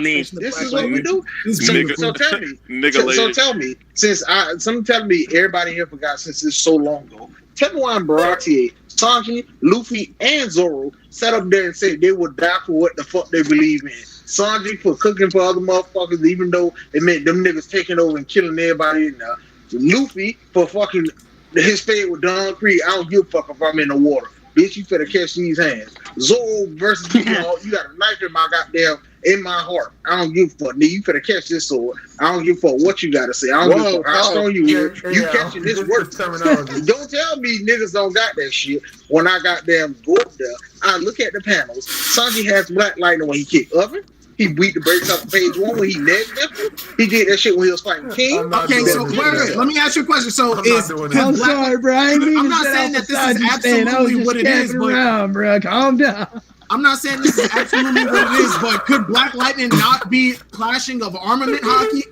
mean, This is what we do. Nigga- So tell me. Nigga So lady. tell me, some telling me everybody here forgot since it's so long ago. Tell me why Baratie, Sanji, Luffy, and Zoro sat up there and said they would die for what the fuck they believe in. Sanji for cooking for other motherfuckers, even though it meant them niggas taking over and killing everybody in there. Luffy for fucking his fate with Don Creed. I don't give a fuck if I'm in the water. Bitch, you finna catch these hands. Zoro versus you got a knife in my heart. I don't give a fuck. Nigga, you finna catch this sword. I don't give a fuck what you gotta say. I don't give a fuck how strong you is. You catching this work. Don't tell me niggas don't got that shit. When I goddamn go up there, I look at the panels. Sanji has Black Lightning when he kicked Oven. He beat the brakes off page 1 when he deadlifted. He did that shit when he was fighting King. Okay, so wait. Let me ask you a question. So I'm sorry, bro. I ain't mean I'm to not set saying off that this is Sanji's stand. I was absolutely just what it is, capping but around, bro. Calm down. I'm not saying this is absolutely what it is, but could Black Lightning not be clashing of armament hockey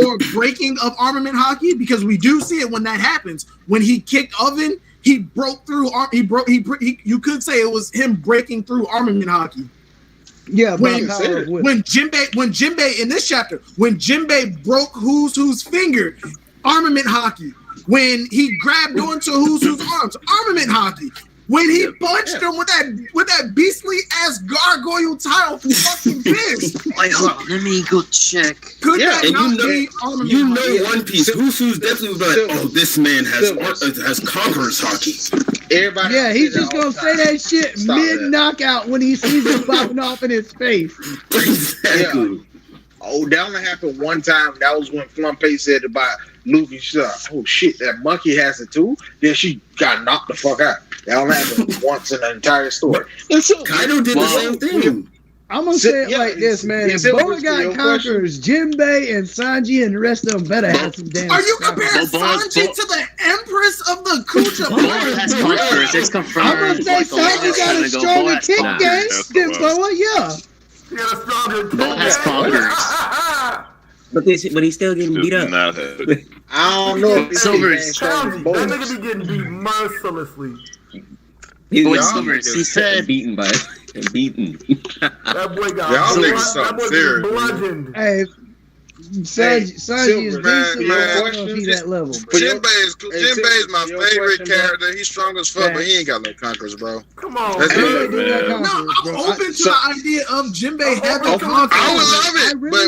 or breaking of armament hockey? Because we do see it when that happens. When he kicked Oven, he broke through. You could say it was him breaking through armament hockey. Yeah, when Jinbei in this chapter, when Jinbei broke who's finger, armament hockey. When he grabbed onto who's arms, armament hockey. When he punched him with that beastly ass gargoyle tile fucking fist. Wait, hold on, let me go check. Could that not be armament hockey? One Piece. Who's definitely like, oh, this man has Conqueror's hockey. Everybody, yeah, he's just gonna say that shit mid knockout when he sees it popping off in his face. Exactly. Yeah. Oh, that only happened one time. That was when Flumpay said about Luffy. She's like, oh shit, that monkey has it too. Then she got knocked the fuck out. That only happened once in the entire story. Kaido did the same thing. I'm gonna say it like this, man. If Boa got conquerors, Jinbei and Sanji and the rest of them better have some damn. Are you comparing Sanji to the Empress of the Kucha? That's conquerors. It's confirmed. I'm gonna say Sanji got a stronger kick game than Boa. Yeah. Boa has conquerors. But he's still getting beat up. I don't know. Silvers. That nigga be getting beat mercilessly. Silvers. He said beaten. That boy got bludgeoned. Hey, Sanji is decent. I don't know if he that level. Jinbei's my favorite character. He's strong as fuck, but he ain't got no conquerors, bro. Come on, I'm open to the idea of Jinbei having conquerors. I would love it, but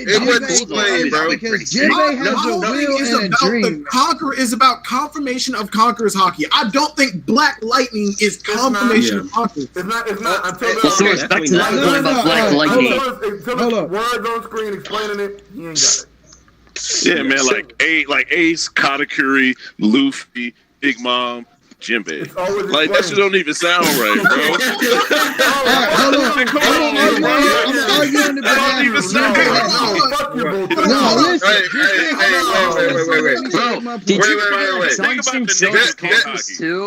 it wasn't displayed, bro. Because Jinbei has a will and a dream. Conqueror is about confirmation of Conqueror's hockey. I don't think Black Lightning is confirmation of Conqueror. It's not until back to that point about Black Lightning. Hold up. Words on screen explaining it. He ain't got it. Yeah, man, like Ace, Katakuri, Luffy, Big Mom, Jinbei. Like that shit don't even sound right, bro. Hold on. I'm arguing the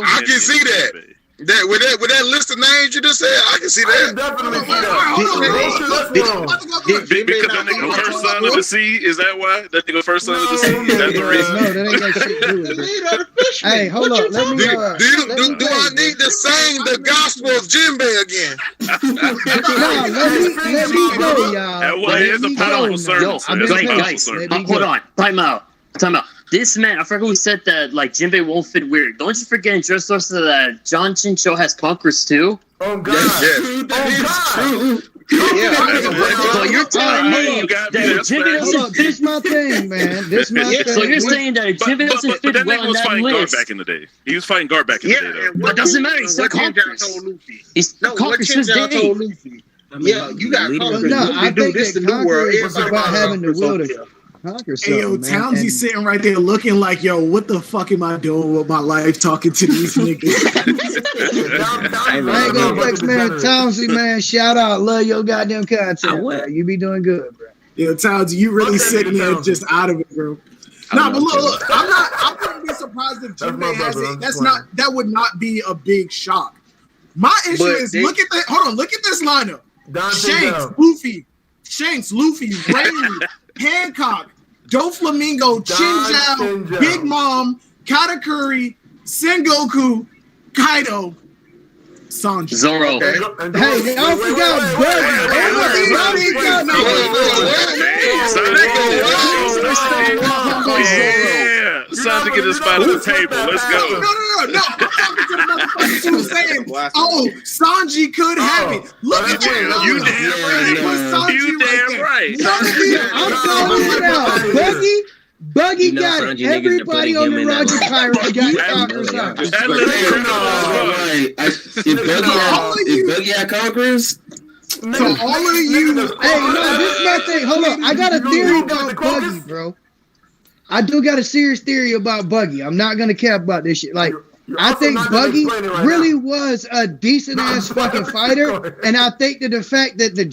I can see that. With that list of names you just said, I can see that. Because that nigga first son of the sea, is that why? That nigga first son of the sea, is that the reason? No, that ain't got shit to do with it. Hey, hold up. Do I need to sing the gospel of Jinbei again? Let me go, y'all. That is a powerful sermon. Guys, hold on. Time out. This man, I forgot who said that, like, Jinbei won't fit weird. Don't you forget in Dressrosa that John Chincho has conquerors too? Oh, God. True. So you're telling me that Jinbei doesn't fit. This my thing, man. This my thing. So you're saying that Jinbei doesn't fit that well nigga in was that fighting list. guard back in the day. He was fighting guard back in the day, though. But it doesn't matter. He's still conquerors. He's conquerors his day. Yeah, you got conquerors. No, I think that conquerors is about having the will to conquer something, Hey, yo, Townsy sitting right there looking like, yo, what the fuck am I doing with my life talking to these niggas? I ain't gonna flex, man. Townsy, man, shout out. Love your goddamn content, bro. You be doing good, bro. Yo, Townsy, you really sitting there just out of it, bro. No, but look, I wouldn't be surprised if Jinbei has it. That would not be a big shock. My issue is look at this lineup. Shanks, Luffy, Rayleigh, Hancock, Doflamingo, Chinjao, Big Mom, Katakuri, Sengoku, Kaido, Sanji. Zoro. Hey, I forgot Sanji get his spot at the table. Let's go. No. I'm talking to the motherfuckers who saying, oh, Sanji could have it. Look at you damn right. I'm calling it out. Buggy got it. Everybody on the Roger Pirate got conquerors out. If Buggy had conquerors, so all of you. Hey, no, this is my thing. Hold on. I got a theory about Buggy, bro. I do got a serious theory about Buggy. I'm not gonna cap about this shit. Like, I think Buggy really was a decent ass fucking fighter, and I think that the fact that the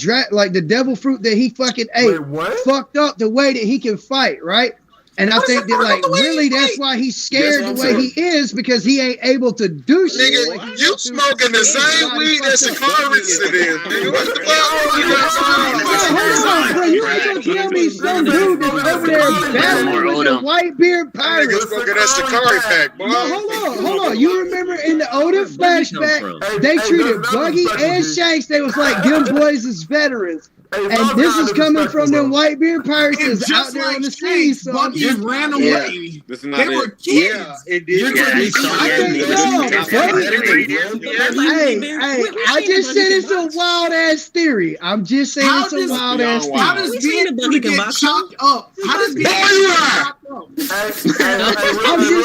devil fruit that he fucking ate fucked up the way that he can fight, right? And I think that, like, really, that's why he's scared the way he is, because he ain't able to do shit. Nigga, you smoking the same weed that Shakari Richardson is, nigga. What the fuck? Bro, you ain't gonna tell me some dude that's over there battling with the Whitebeard Pirates. Nigga smoking that Shakari pack, boy. No, hold on. You remember in the Oda flashback, they treated Buggy and Shanks, they was like, them boys is veterans. And this is coming from them Whitebeard Pirates that's out there on the sea. So Buggy ran away. This is not They were it. kids. Yeah, it did. Hey, I just said it's a wild ass theory. I'm just saying it's a wild ass theory. How does Buggy get chopped up? How does Buggy get chopped up? I'm just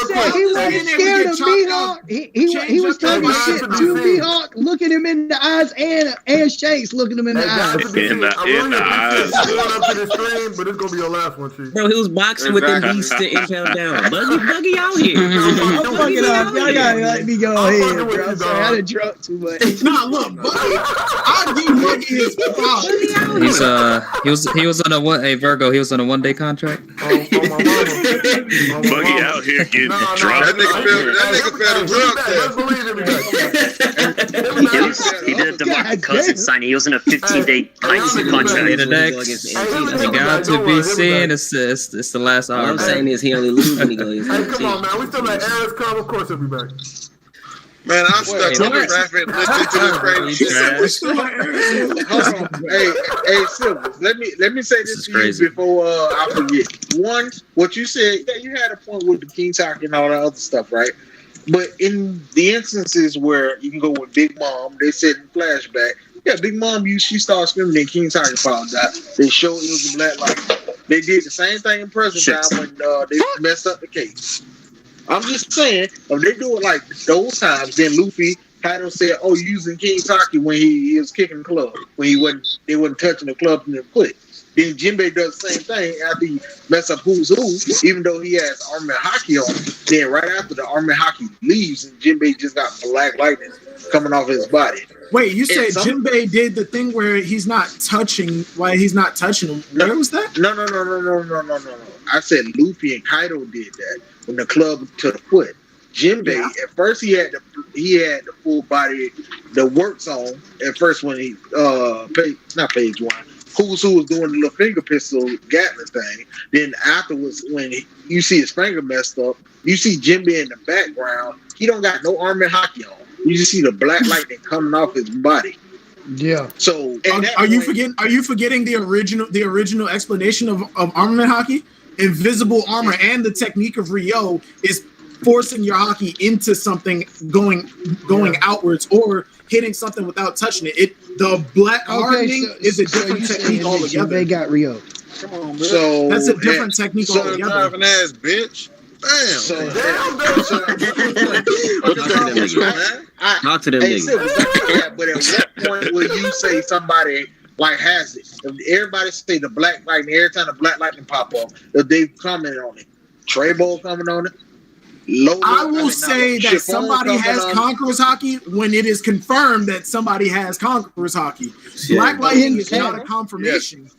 saying he wasn't scared of Mihawk. He was talking shit to Mihawk, looking him in the eyes, and Shanks looking him in the eyes. In the eyes. Up to the stream, but it's gonna be your last one, Chief. Bro, he was boxing with them beasts to impel down. Buggy out here. I'm fucking up. Y'all gotta let me go ahead, bro. I'm sorry, I done drunk too much. Nah, look, Buggy. I'll give Buggy his props. He was on a Virgo. He was on a 1-day contract. Buggy out here getting dropped. That nigga fed a drug test. He did a DeMarcus Cousins signing. He was in a 15-day contract. The next, the guy to be seen. It's the last hour. All I'm saying is he only loses when he goes. Hey, come on, man. We still let Aris come. Of course, he'll be back. Man, I'm stuck on the traffic listening to this crazy shit. Hold on. Hey, Silver, let me say this to you before I forget. One, what you said, yeah, you had a point with the King Talk and all that other stuff, right? But in the instances where you can go with Big Mom, they said in flashback, yeah, Big Mom, she started screaming and King Tiger found out. They showed it was a black light. They did the same thing in present time when they messed up the case. I'm just saying, if they do it like those times, then Luffy had him say, "Oh, you using King Taki when he was kicking the club, when they wasn't touching the club in the foot." Then Jinbei does the same thing after he mess up Who's Who, even though he has Army Haki on. Then right after the Army Haki leaves, and Jinbei just got black lightning coming off his body. Wait, you said Jinbei did the thing where he's not touching? Why he's not touching him? Where was that? No. I said Luffy and Kaido did that when the club to the foot. Jinbei, at first he had the full body, the works on. At first when he page one. Who's Who was doing the little finger pistol Gatling thing. Then afterwards, when you see his finger messed up, you see Jinbei in the background. He don't got no Army Haki on. You just see the black lightning coming off his body. Yeah. So are you forgetting the original explanation of armament Haki? Invisible armor and the technique of Ryo is forcing your Haki into something going outwards or hitting something without touching it. The black hardening is a different technique altogether. They got Ryo. Come on, bro. So that's a different technique altogether. Driving ass bitch. Damn. Talk to them niggas. Yeah, but at what point will you say somebody like has it? If everybody say the black lightning, every time the black lightning pop up, if they comment on it. Treybo coming on it. I will say that somebody has Conqueror's Haki when it is confirmed that somebody has Conqueror's Haki. Black lightning is not a confirmation.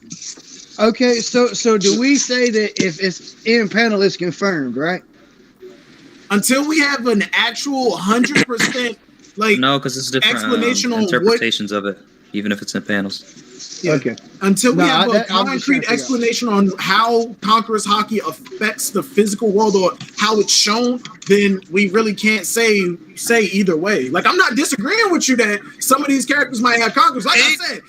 Okay, so do we say that if it's in panel, it's confirmed, right? Until we have an actual 100% no, because it's different explanation on interpretations of it, even if it's in panels. Yeah. Okay. Until we have a concrete explanation on how Conqueror's Haki affects the physical world or how it's shown, then we really can't say either way. Like, I'm not disagreeing with you that some of these characters might have Conquerors. Like I said,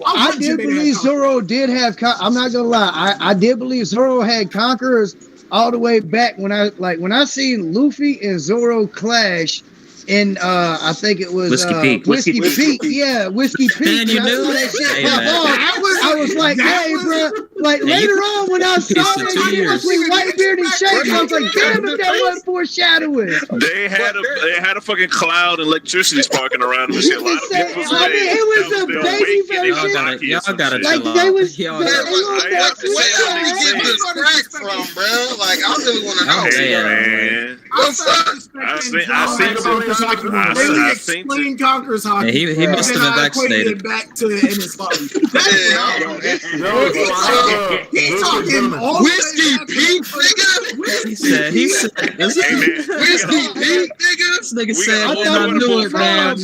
I did believe Zoro did have. I'm not gonna lie. I did believe Zoro had Conquerors all the way back when I seen Luffy and Zoro clash. In I think it was Whiskey Peak. Yeah, Whiskey Peak. You knew that shit I was like, hey, bro. Like later on when I saw that shit between Whitebeard and Shanks, I was like, damn it, that wasn't foreshadowing. They had a fucking cloud of electricity sparking around them. Shit. It was a baby version. Y'all gotta like chill they out. was. Where did you get this crack from, bro? Like, I really want to know. Explain Conqueror's hockey. Yeah, he must have been vaccinated. Back to Ennis Bobby. He's talking all Whiskey Pete, nigga. He said, Whiskey Pete, nigga. This nigga said, I knew it, man.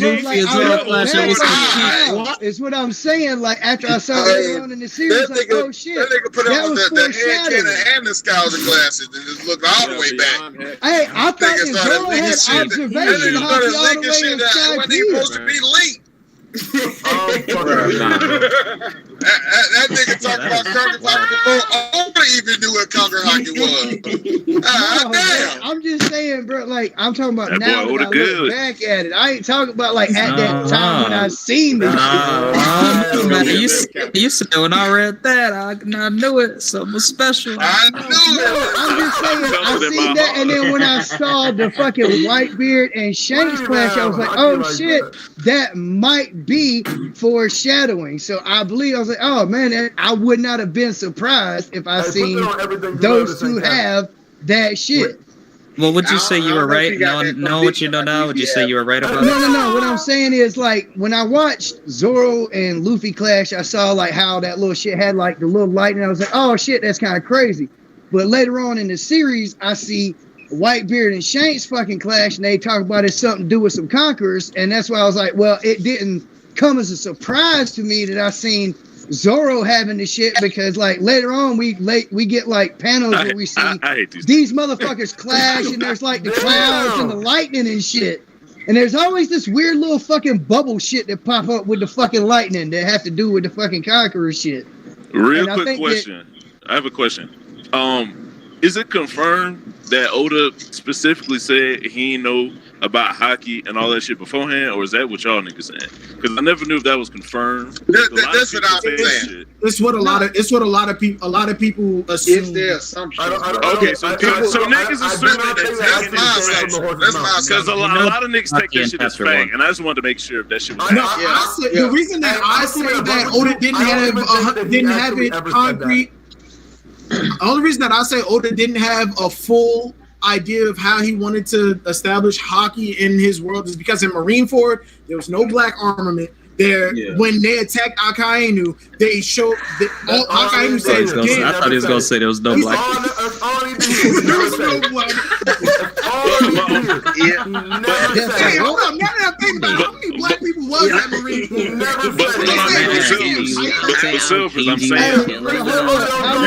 It's what I'm saying. Like after I saw it on in the series, like, oh shit, that nigga put on the head cannon and the scouting glasses and just looked all the way back. Hey, I thought this girl had observation hockey all the way in Sky when he supposed to be linked. That nigga talking about Conquer hockey before Oda even knew what Conquer hockey was. Damn. I'm just saying, bro. Like I'm talking about that now that I look back at it. I ain't talking about like at that time when I seen this. Man, you said when I read that, I knew it. Something was special. I knew it. I'm just saying, I seen that, and then when I saw the fucking Whitebeard and Shanks clash, I was like, oh shit, that might be foreshadowing. So I believe I was like, oh man, I would not have been surprised if I seen those two have that shit. Well, would you say you were right? Know what you know now? Would you say you were right about it? No. What I'm saying is, like, when I watched Zoro and Luffy clash, I saw, like, how that little shit had, like, the little lightning. I was like, oh, shit, that's kind of crazy. But later on in the series, I see Whitebeard and Shanks fucking clash, and they talk about it's something to do with some conquerors. And that's why I was like, well, it didn't come as a surprise to me that I seen Zoro having the shit, because like later on we get like panels where we see these motherfuckers clash, and there's like the clouds and the lightning and shit, and there's always this weird little fucking bubble shit that pop up with the fucking lightning that have to do with the fucking conqueror shit. Real quick question. I have a question. Is it confirmed that Oda specifically said he ain't know about hockey and all that shit beforehand, or is that what y'all niggas saying? Because I never knew if that was confirmed. That's what I'm saying. It's what a lot of people assume. It's their assumption. Okay, so niggas assume that's my assumption. Because a lot of niggas take that shit as fake, and I just wanted to make sure if that shit was. The reason that I say that Oda didn't have it concrete. The only reason that I say Oda didn't have a full idea of how he wanted to establish hockey in his world is because in Marineford there was no black armament. When they attacked Akainu, they showed that Akainu said, I thought he was gonna say there was no black people. There was no black Hey, hold up. Now that I'm thinking about how many black people was at Marineford? Silvers, I'm saying. You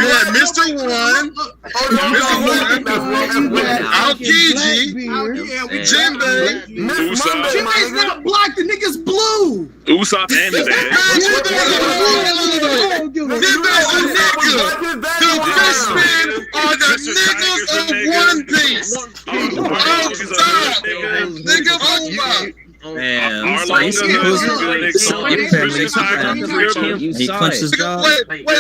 had Mr. One, Aokiji, Jinbei. Jinbei's not black, the nigga's blue. Usopp and his ass. The fishmen are the niggas of One Piece. Nigga, Man, Wait,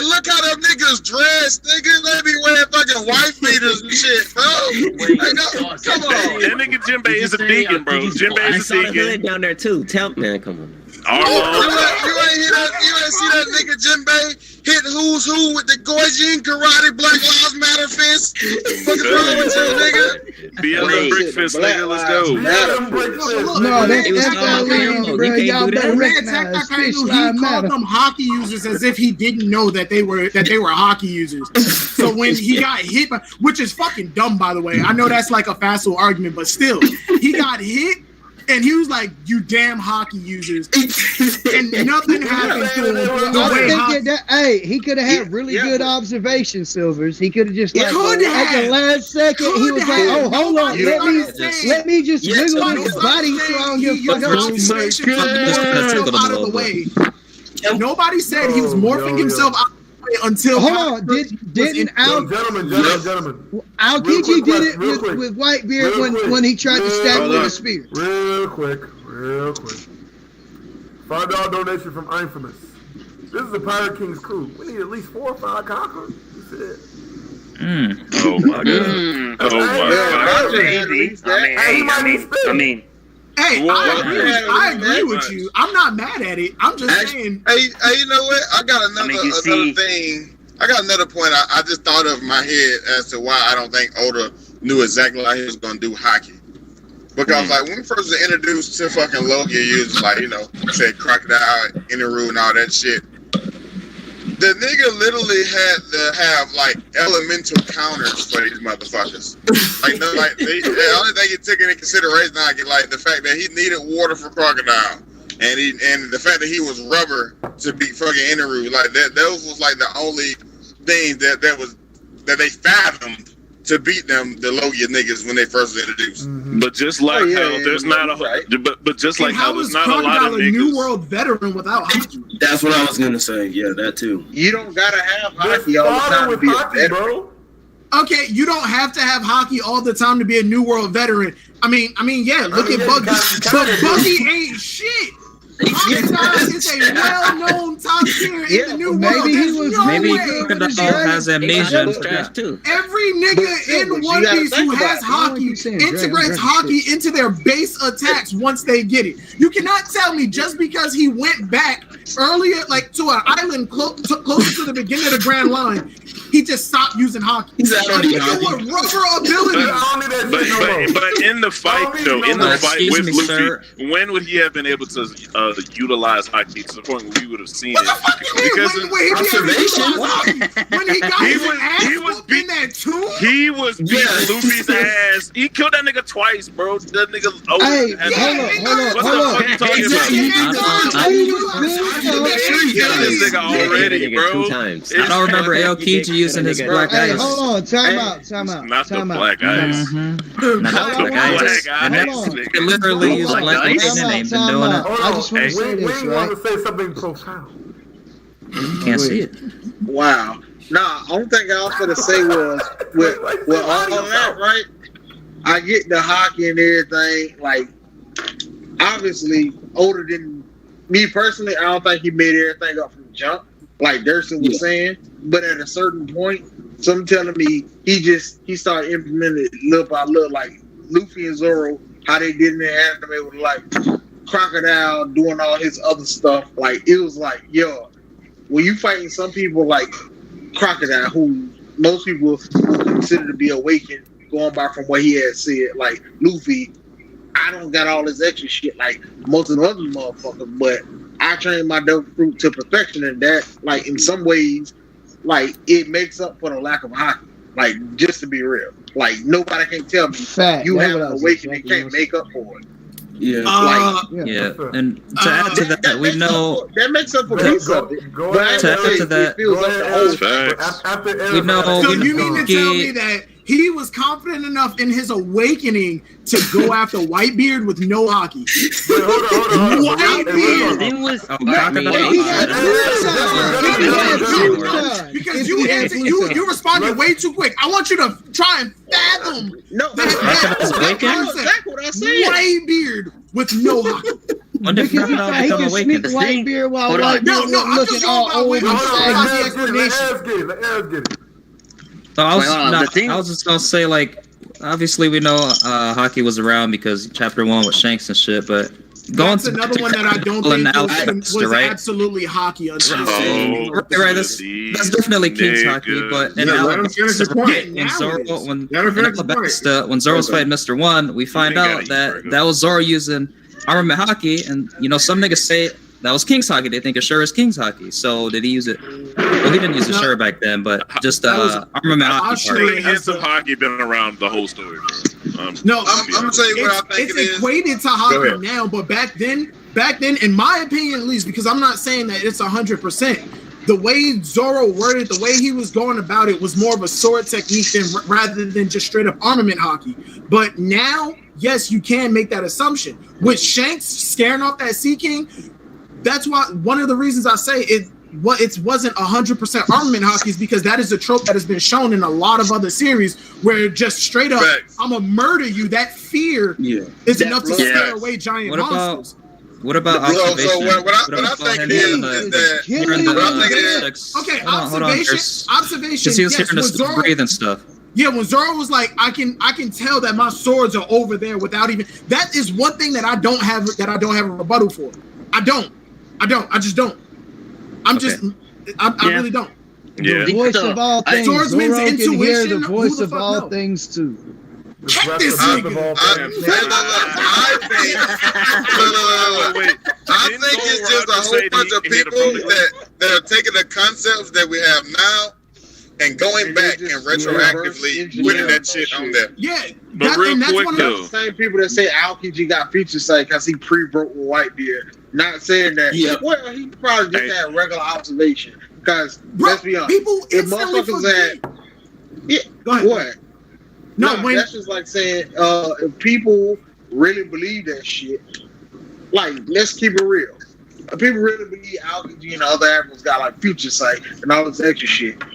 look how them niggas dressed, nigga. They be wearing fucking wife beaters and shit, bro. Come on. That nigga Jinbei is a deacon, bro. Jinbei is a deacon. Down there too. Man, come on. You ain't see that nigga Jinbei hit who's who with the Goijin karate Black Lives Matter fist? What's wrong with you, nigga? BLM brick fist, nigga. Let's go. No, that's bro. Y'all better recognize he called them hockey users as if he didn't know that they were hockey users. So when he got hit, which is fucking dumb, by the way. I know that's like a facile argument, but still, he got hit. And he was like, "You damn hockey users," and nothing happened to him. Hey, he could have had really good observation, Silvers. He could have just like at the last second, he was like, "Oh, hold on, let me just wiggle his body so I don't give a fuck up." Out of the way. Nobody said he was morphing himself out. Until hold on, didn't Aokiji did it with Whitebeard when he tried to stab him with a spear? Real quick. $5 donation from Infamous. This is the Pirate King's crew. We need at least 4 or 5 conquerors. That's it. Oh my god. Hey, I agree with you. I'm not mad at it. I'm just saying. Hey, you know what? I got another thing. I got another point I just thought of in my head as to why I don't think Oda knew exactly how he was gonna do hockey. Because like when we first was introduced to fucking Logan, you was like, you know, said Crocodile, Inaru, and all that shit. The nigga literally had to have like elemental counters for these motherfuckers. Like, no, like the only thing he took into consideration, like the fact that he needed water for Crocodile, and the fact that he was rubber to beat fucking Inaru. Like those was like the only things that they fathomed to beat them, the Logia niggas, when they first was introduced. Mm-hmm. But just like how there's not a, but just like how there's not a lot of niggas. New World veteran without hockey. That's what I was gonna say. Yeah, that too. You don't gotta have hockey all the time to be a veteran. Bro. Okay, you don't have to have hockey all the time to be a New World veteran. I mean, yeah. Look at Buggy, but Buggy ain't shit. Crocodile is a well-known top tier in the New World. Maybe Crocodile has amnesia. Every nigga in One Piece who has hockey integrates hockey into their base attacks once they get it. You cannot tell me just because he went back earlier, like to an island closer to the beginning of the Grand Line, he just stopped using hockey. He's out of rubber ability. But in the fight, though, with Luffy, when would he have been able to utilize hockey to the point where we would have seen it? Because when he got his ass in that tomb, he was beating Luffy's ass. He killed that nigga twice, bro. That nigga. This nigga already, bro. I don't remember Aokiji using his black eyes. Hold on, time out. Not the black eyes. Not the black eyes. They literally use black eyes and they've been doing it. I just want to say this, right? want to say something profound. Can't see it. Wow. Nah, only thing I was gonna say was with all that, right? I get the hockey and everything. Like, obviously, older than me personally, I don't think he made everything up from jump, like Durson was saying. But at a certain point, some telling me he started implementing it little by little, like Luffy and Zoro, how they did in the anime with like Crocodile doing all his other stuff. Like, it was like, yo, when you fighting some people like Crocodile, who most people would consider to be awakened, going by from what he had said, like Luffy, I don't got all this extra shit like most of the other motherfuckers, but I trained my devil fruit to perfection, and that, like, in some ways, like, it makes up for the lack of hockey. Like, just to be real, like, nobody can tell me you have an awakening and can't make up for it. Yeah, and to add to that, we know that makes up for piece of it. But to add to that, we know. So you mean to tell me that he was confident enough in his awakening to go after Whitebeard with no hockey? Whitebeard. It was. Because you responded way too quick. I want you to try and fathom that exactly what I said. Whitebeard with no hockey. When did Crocodile become awakened? Whitebeard while Whitebeard looking all old and Let's get it. So I was just gonna say, like, obviously we know hockey was around because Chapter 1 with Shanks and shit, but going that's another one that I don't think was absolutely hockey. Right, that's definitely King's hockey, but in Alabasta, when Zoro's fighting Mr. 1, we find out that was Zoro using armament hockey, and you know some niggas say that was King's hockey. They think Ashura is King's hockey. So did he use it? Well, he didn't use Ashura back then, but just armament hockey. Hints of hockey been around the whole story. No, I'm gonna tell you what I think it is. It's equated to hockey now, but back then, in my opinion at least, because I'm not saying that it's 100%. The way Zoro worded, the way he was going about it was more of a sword technique rather than just straight up armament hockey. But now, yes, you can make that assumption. With Shanks scaring off that Sea King, that's why one of the reasons I say it wasn't 100% armament hockey is because that is a trope that has been shown in a lot of other series where just straight up, I'm gonna murder you. That fear is enough to scare away giant monsters. What about observation? So what I think is that okay, observation. Because he was hearing us breathe and stuff. Yeah, when Zoro was like, I can tell that my swords are over there without even. That is one thing that I don't have a rebuttal for. I just don't. I really don't. The voice of all things. Swordsman's Zoro can hear the intuition. voice of all things too. Check this I nigga. think it's just a whole bunch of people that are taking the concepts that we have now and going back and retroactively putting that shit on there. Yeah, But real quick One though, of the same people that say Aokiji got feature sight because he pre-broke with Whitebeard. Not saying that. Yeah. Well, he probably just had regular observation. Because let's be honest, people if instantly motherfuckers had, Go ahead. what? No, Nah, when that's just like saying if people really believe that shit, like let's keep it real. If people really believe Aokiji and the other admirals got like future sight and all this extra shit, all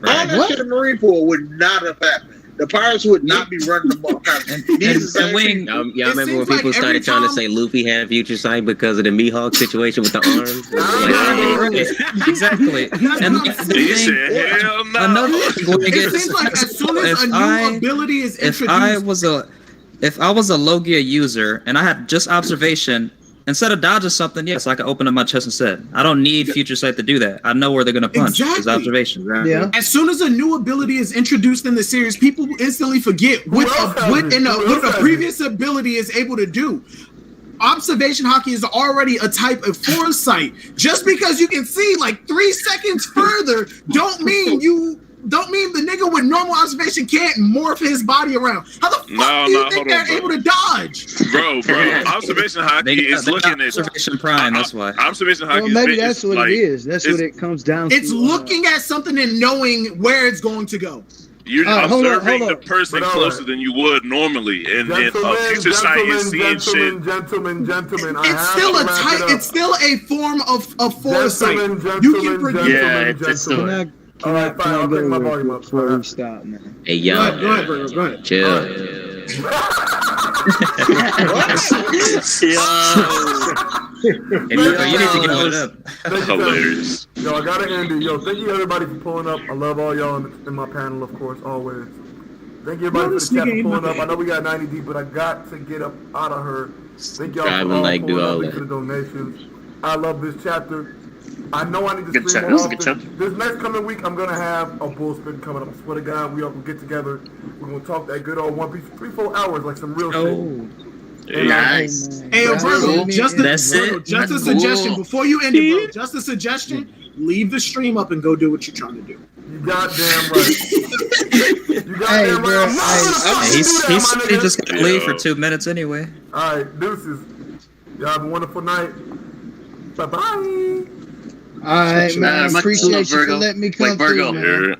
that shit in the Marine Corps would not have happened. The pirates would not be running the ball. And Wing, y'all remember when people started trying to say Luffy had future sight because of the Mihawk situation with the arms? Exactly. And he said, "Hell no." another thing, it seems like as soon as a new ability is introduced, if I was a Logia user and I had just observation, instead of dodging something, yes, I could open up my chest and said, I don't need future sight to do that. I know where they're gonna punch. It's observation. Yeah. as soon as a new ability is introduced in the series, people instantly forget what a previous ability is able to do. Observation hockey is already a type of foresight. Just because you can see like 3 seconds further, don't mean the nigga with normal observation can't morph his body around. How the fuck do you think they're able to dodge? Bro, observation hockey is looking at observation prime. That's why observation hockey. Well, maybe that's what it is. That's what it comes down to. It's looking at something and knowing where it's going to go. You're observing the person closer than you would normally, and future sight is seeing shit. Gentlemen, It's still a type. It's still a form of foresight. You can predict. Yeah, it's still. All right, fine. I'll take my volume up. Before we stop, man. Hey, yo. Go ahead, bro. Go ahead. Chill. you need to get it up. That's hilarious. Yo, I gotta end it. Yo, thank you everybody for pulling up. I love all y'all in my panel, of course, always. Thank you everybody for the chat for pulling up. I know we got 90 deep, but I got to get up out of her. Thank y'all for all pulling up. Thank you for the donations. I love this chapter. I know I need to stream more often. This next coming week, I'm gonna have a bull spin coming up. I swear to God, we all gonna get together. We're gonna talk that good old One Piece, 3-4 hours, like some real shit. Nice. Hey, Virgo, just a suggestion before you end it, bro. Just a suggestion. Leave the stream up and go do what you're trying to do. You goddamn right. You goddamn right. He just got to leave for 2 minutes anyway. All right, deuces. Y'all have a wonderful night. Bye bye. All right, man. Appreciate you for letting me come through, man.